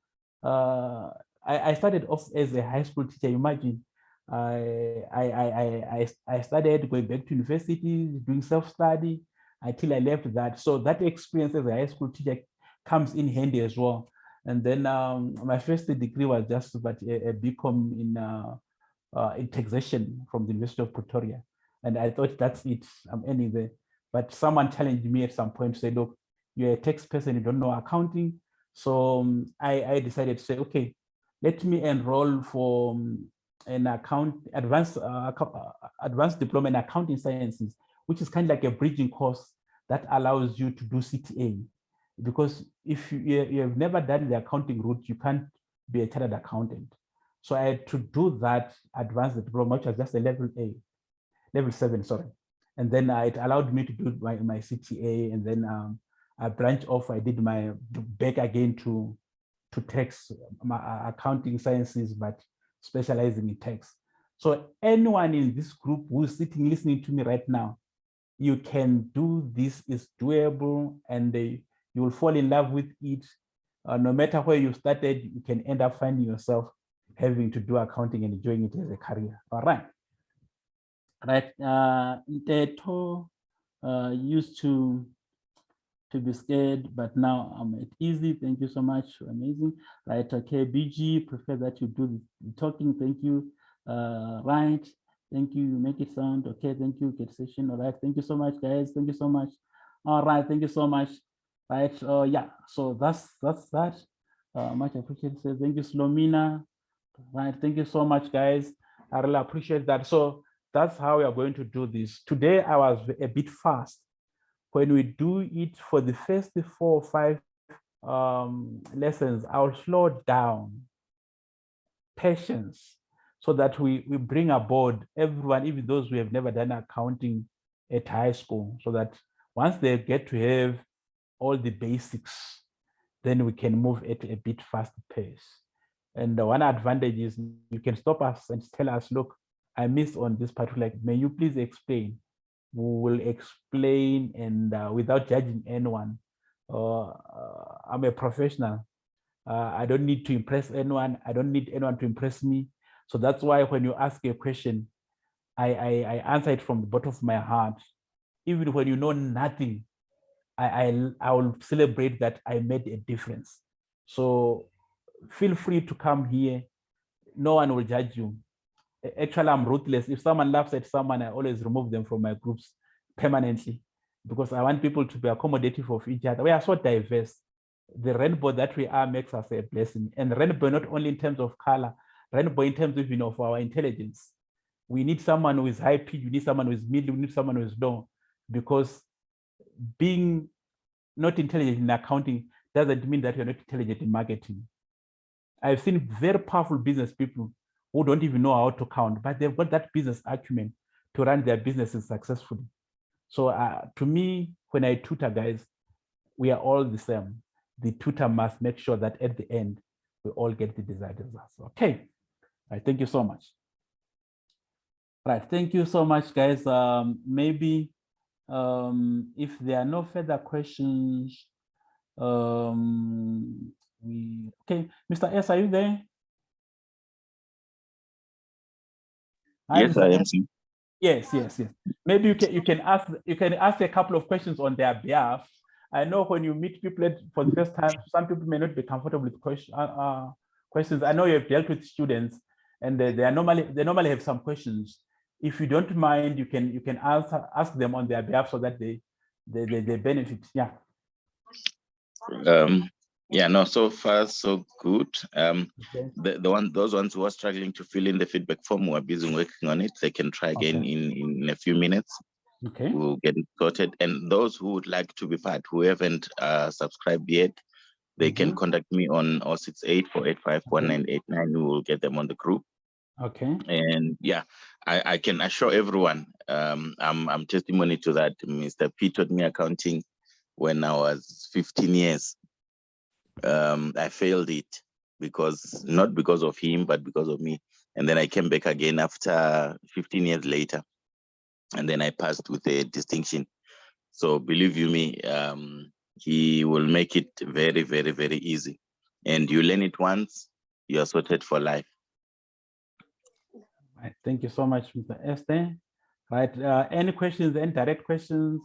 I started off as a high school teacher. Imagine, I started going back to university, doing self-study until I left that. So that experience as a high school teacher comes in handy as well. And then my first degree was just about a BCom in taxation from the University of Pretoria. And I thought that's it, I'm ending there. But someone challenged me at some point to say, look, you're a tax person, you don't know accounting. So I decided to say, okay, let me enroll for an advanced diploma in accounting sciences, which is kind of like a bridging course that allows you to do CTA. Because if you have never done the accounting route, you can't be a chartered accountant. So I had to do that advanced diploma, which was just a level 7, sorry. And then it allowed me to do my CTA, and then I branched off. I did my back again to tax, my accounting sciences, but specializing in tax. So anyone in this group who's sitting listening to me right now, you can do this, is doable, and you will fall in love with it. No matter where you started, you can end up finding yourself having to do accounting and enjoying it as a career. All right. Right. Nteto used to be scared, but now I'm at easy. Thank you so much. Amazing. Right. Okay. BG, prefer that you do the talking. Thank you. Right. Thank you. You make it sound okay. Thank you. Get session. All right. Thank you so much, guys. Thank you so much. All right. Thank you so much. Right. Yeah. So that's that. Much appreciated. Thank you, Slomina. Right. Thank you so much, guys. I really appreciate that. So that's how we are going to do this. Today, I was a bit fast. When we do it for the first 4 or 5 lessons, I'll slow down patience, so that we bring aboard everyone, even those who have never done accounting at high school, so that once they get to have all the basics, then we can move at a bit faster pace. And the one advantage is you can stop us and tell us, look, I missed on this particular, may you please explain? We will explain, and without judging anyone. I'm a professional. I don't need to impress anyone. I don't need anyone to impress me. So that's why when you ask a question, I answer it from the bottom of my heart. Even when you know nothing, I will celebrate that I made a difference. So feel free to come here. No one will judge you. Actually, I'm ruthless. If someone laughs at someone, I always remove them from my groups permanently, because I want people to be accommodative of each other. We are so diverse. The rainbow that we are makes us a blessing. And rainbow not only in terms of color, rainbow in terms of, of our intelligence. We need someone who is high pitch, we need someone who is middle, we need someone who is low, because being not intelligent in accounting doesn't mean that you're not intelligent in marketing. I've seen very powerful business people who don't even know how to count, but they've got that business acumen to run their businesses successfully. So to me, when I tutor guys, we are all the same. The tutor must make sure that at the end, we all get the desired results. Okay, all right, thank you so much. All right, thank you so much, guys. Maybe if there are no further questions, okay, Mr. S, are you there? Hi, Yes, Mr. I am. S. Yes. Maybe you can ask a couple of questions on their behalf. I know when you meet people for the first time, some people may not be comfortable with questions. I know you have dealt with students, and they normally have some questions. If you don't mind, you can ask them on their behalf so that they benefit. Yeah. Yeah, no, so far so good. Okay. Those ones who are struggling to fill in the feedback form, who are busy working on it, they can try again in a few minutes. Okay. We'll get it sorted. And those who would like to be part, who haven't subscribed yet, they can contact me on 068-485-1989. We will get them on the group. Okay. And yeah, I can assure everyone, I'm testimony to that. Mr. P taught me accounting when I was 15 years. I failed it not because of him, but because of me. And then I came back again after 15 years later, and then I passed with a distinction. So believe you me, he will make it very, very, very easy. And you learn it once, you are sorted for life. Right. Thank you so much, Mr. Esther. Right. Any questions, any direct questions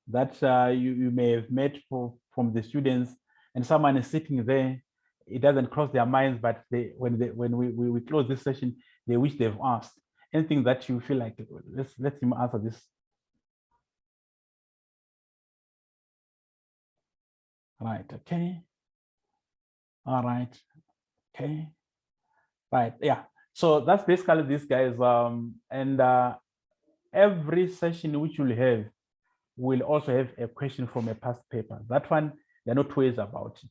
that you may have met from the students, and someone is sitting there, it doesn't cross their minds, but when we close this session, they wish they've asked. Anything that you feel like, let him answer this. Right. Okay. All right. Okay. Right. Yeah. So that's basically this, guys. And every session which you'll have will also have a question from a past paper. That one, there are no two ways about it.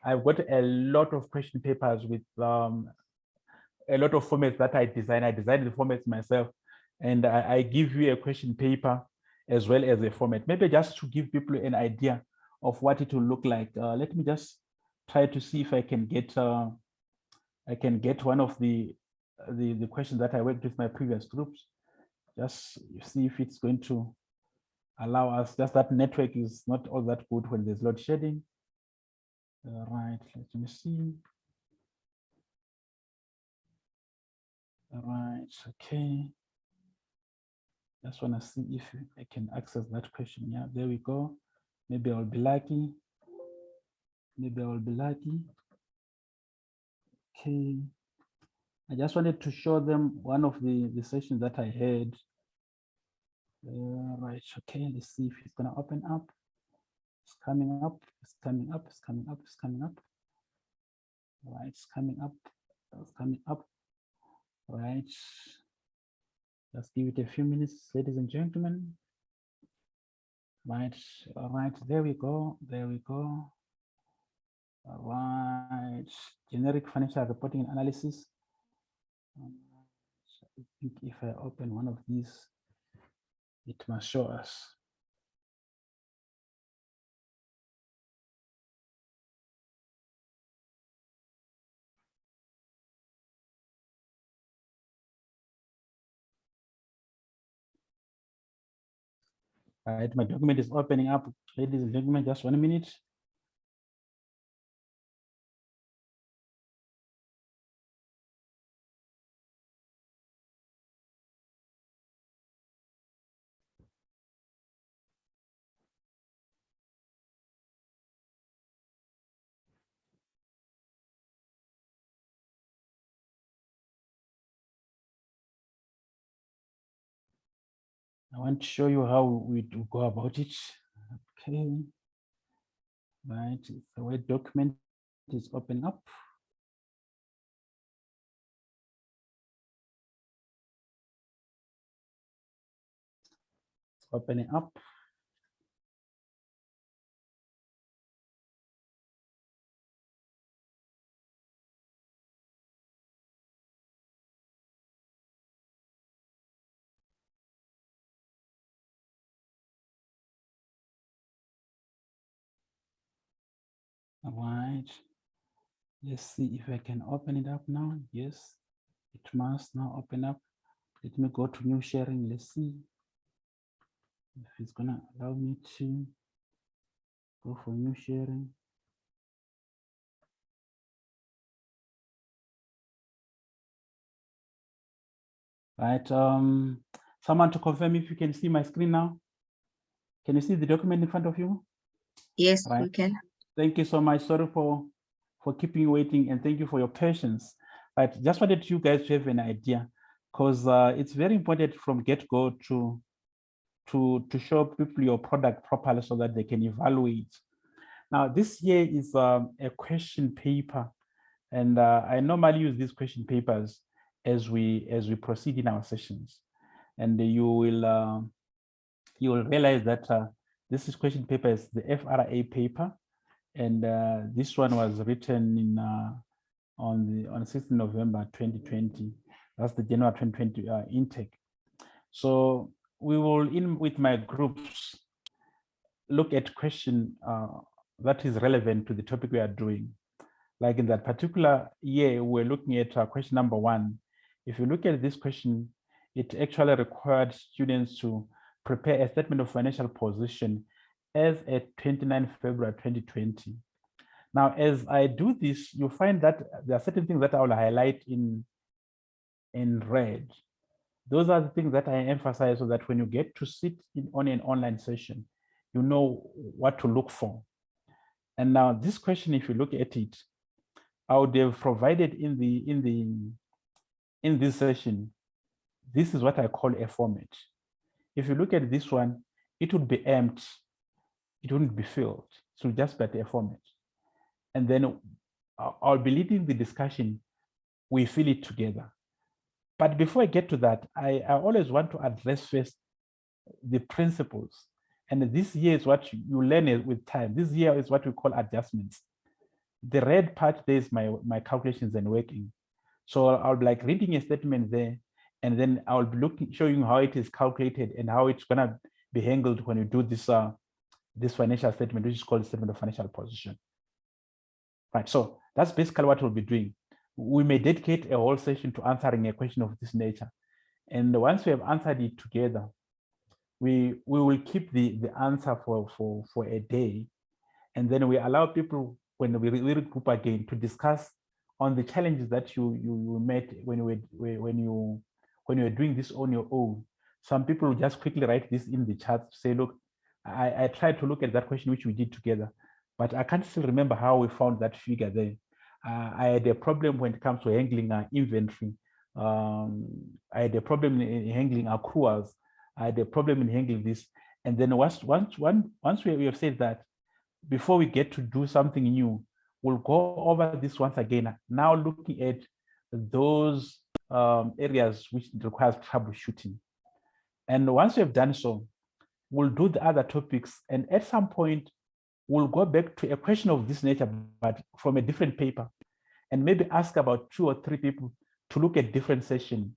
I've got a lot of question papers with a lot of formats that I designed. I designed the formats myself, and I give you a question paper as well as a format. Maybe just to give people an idea of what it will look like. Let me just try to see if I can get one of the questions that I worked with my previous groups. Just see if it's going to allow us. Just that network is not all that good when there's load shedding. Right, let me see. All right, okay. Just want to see if I can access that question. Yeah, there we go. Maybe I'll be lucky. Maybe I will be lucky. Okay. I just wanted to show them one of the sessions that I had. Right, okay, let's see if it's gonna open up. It's coming up, it's coming up, it's coming up, it's coming up. Right, it's coming up, it's coming up. Right. Just give it a few minutes, ladies and gentlemen. Right, all right, there we go, there we go. All right, generic financial reporting and analysis. So I think if I open one of these, it must show us. All right, my document is opening up, ladies and gentlemen, just 1 minute. I want to show you how we do go about it. Okay. Right, the Word document is open up. It's opening up. All right. Let's see if I can open it up now. Yes, it must now open up. Let me go to new sharing. Let's see if it's gonna allow me to go for new sharing. Right. Someone to confirm if you can see my screen now. Can you see the document in front of you? Yes, Right. we can. Thank you so much. Sorry for keeping you waiting, and thank you for your patience. But just wanted you guys to have an idea, because it's very important from get-go to show people your product properly so that they can evaluate. Now, this year is a question paper, and I normally use these question papers as we proceed in our sessions, and you will realize that this is question paper is the FRA paper, and this one was written in on 6th November 2020. That's the January 2020 intake. So we will, in with my groups, look at question that is relevant to the topic we are doing. Like in that particular year, we're looking at question number 1. If you look at this question, it actually required students to prepare a statement of financial position as at 29 February 2020. Now, as I do this, you find that there are certain things that I will highlight in red. Those are the things that I emphasize so that when you get to sit on an online session, you know what to look for. And now this question, if you look at it, I would have provided in this session, this is what I call a format. If you look at this one, it would be empty. It wouldn't be filled. So just be a format. And then I'll be leading the discussion. We fill it together. But before I get to that, I always want to address first the principles. And this year is what you learn with time. This year is what we call adjustments. The red part there is my calculations and working. So I'll be like reading a statement there, and then I'll be showing how it is calculated and how it's gonna be handled when you do this this financial statement, which is called statement of financial position. Right. So that's basically what we'll be doing. We may dedicate a whole session to answering a question of this nature. And once we have answered it together, we will keep the answer for a day. And then we allow people, when we regroup again, to discuss on the challenges that you met when you were doing this on your own. Some people will just quickly write this in the chat to say, look, I tried to look at that question which we did together, but I can't still remember how we found that figure there. I had a problem when it comes to handling our inventory. I had a problem in handling accruals. I had a problem in handling this. And then once we have said that, before we get to do something new, we'll go over this once again, now looking at those areas which requires troubleshooting. And once we have done so, we'll do the other topics. And at some point, we'll go back to a question of this nature, but from a different paper, and maybe ask about 2 or 3 people to look at different sessions,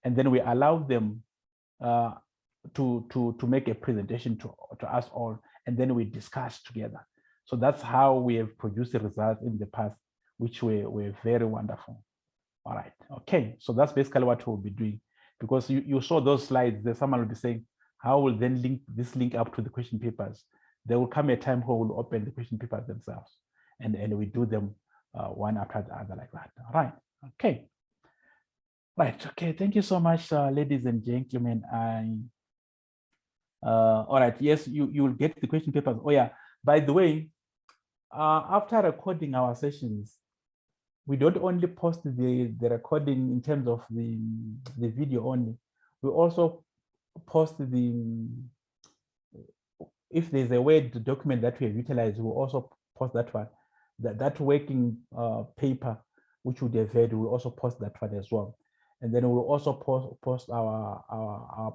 and then we allow them to make a presentation to us all, and then we discuss together. So that's how we have produced the results in the past, which were very wonderful. All right, okay, so that's basically what we'll be doing, because you saw those slides. There's someone will be saying, how will then link this link up to the question papers? There will come a time where we'll open the question papers themselves, and we do them one after the other like that. All right, okay. Right, okay, thank you so much, ladies and gentlemen. All right, yes, you will get the question papers. Oh yeah, by the way, after recording our sessions, we don't only post the recording in terms of the video only. We also post if there's a Word document that we have utilized, we'll also post that one. That working paper, which would have had, we'll also post that one as well. And then we'll also post our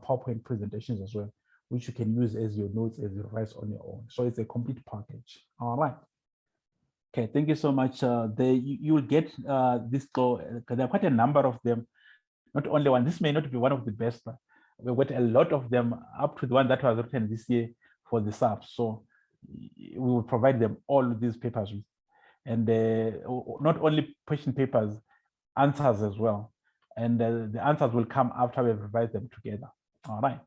PowerPoint presentations as well, which you can use as your notes, as you revise on your own. So it's a complete package. All right. Okay, thank you so much. You will get this, because there are quite a number of them, not only one. This may not be one of the best, but we got a lot of them up to the one that was written this year for the SAPs. So we will provide them all these papers with, and not only question papers, answers as well. And the answers will come after we've revised them together. All right.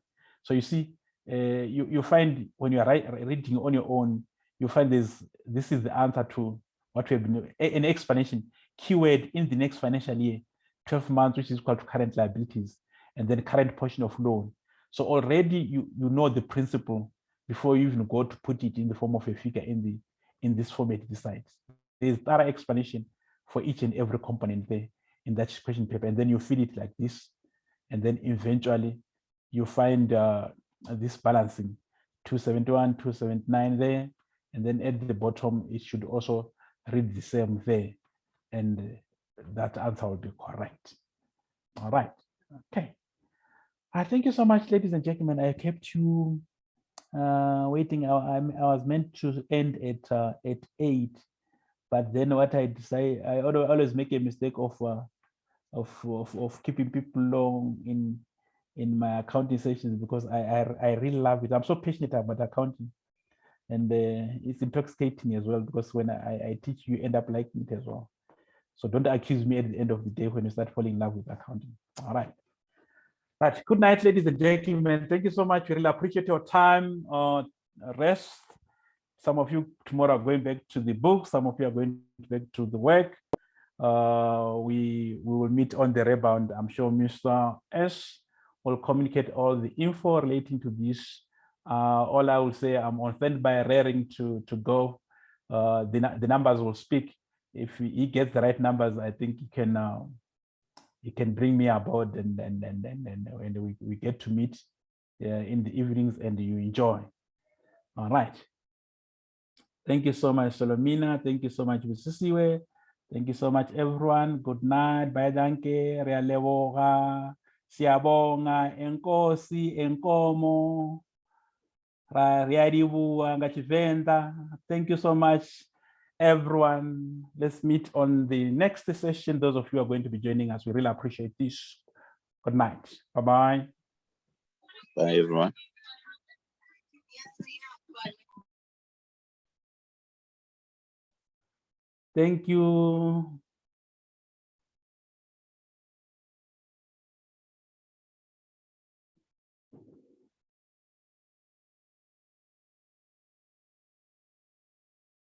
So you see, you find when you are reading on your own, you find this is the answer to what we have been doing. An explanation, keyword in the next financial year, 12 months, which is equal to current liabilities, and then current portion of loan. So already you know the principle before you even go to put it in the form of a figure in this format decides. There's thorough explanation for each and every component there in that question paper, and then you fill it like this, and then eventually you find this balancing 271, 279 there, and then at the bottom it should also read the same there, and that answer will be correct. All right, okay. Thank you so much, ladies and gentlemen. I kept you waiting. I was meant to end at 8, but then what I decided, I always make a mistake of keeping people long in my accounting sessions, because I really love it. I'm so passionate about accounting, and it's intoxicating as well, because when I teach, you end up liking it as well. So don't accuse me at the end of the day when you start falling in love with accounting. All right. Right. Good night, ladies and gentlemen. Thank you so much. We really appreciate your time. Rest. Some of you tomorrow are going back to the book. Some of you are going back to the work. We will meet on the rebound. I'm sure Mr. S will communicate all the info relating to this. All I will say, I'm on standby, raring to go. The numbers will speak. If he gets the right numbers, I think he can bring me aboard, and we get to meet in the evenings, and you enjoy. All right. Thank you so much, Solomina. Thank you so much, Sisiwe. Thank you so much, everyone. Good night. Bye, danke. Realeboga. Siabonga. Enkosi. Enkomo. Riadibu. Angachivenda. Thank you so much, everyone. Let's meet on the next session. Those of you who are going to be joining us, we really appreciate this. Good night. Bye-bye. Bye, everyone. Thank you.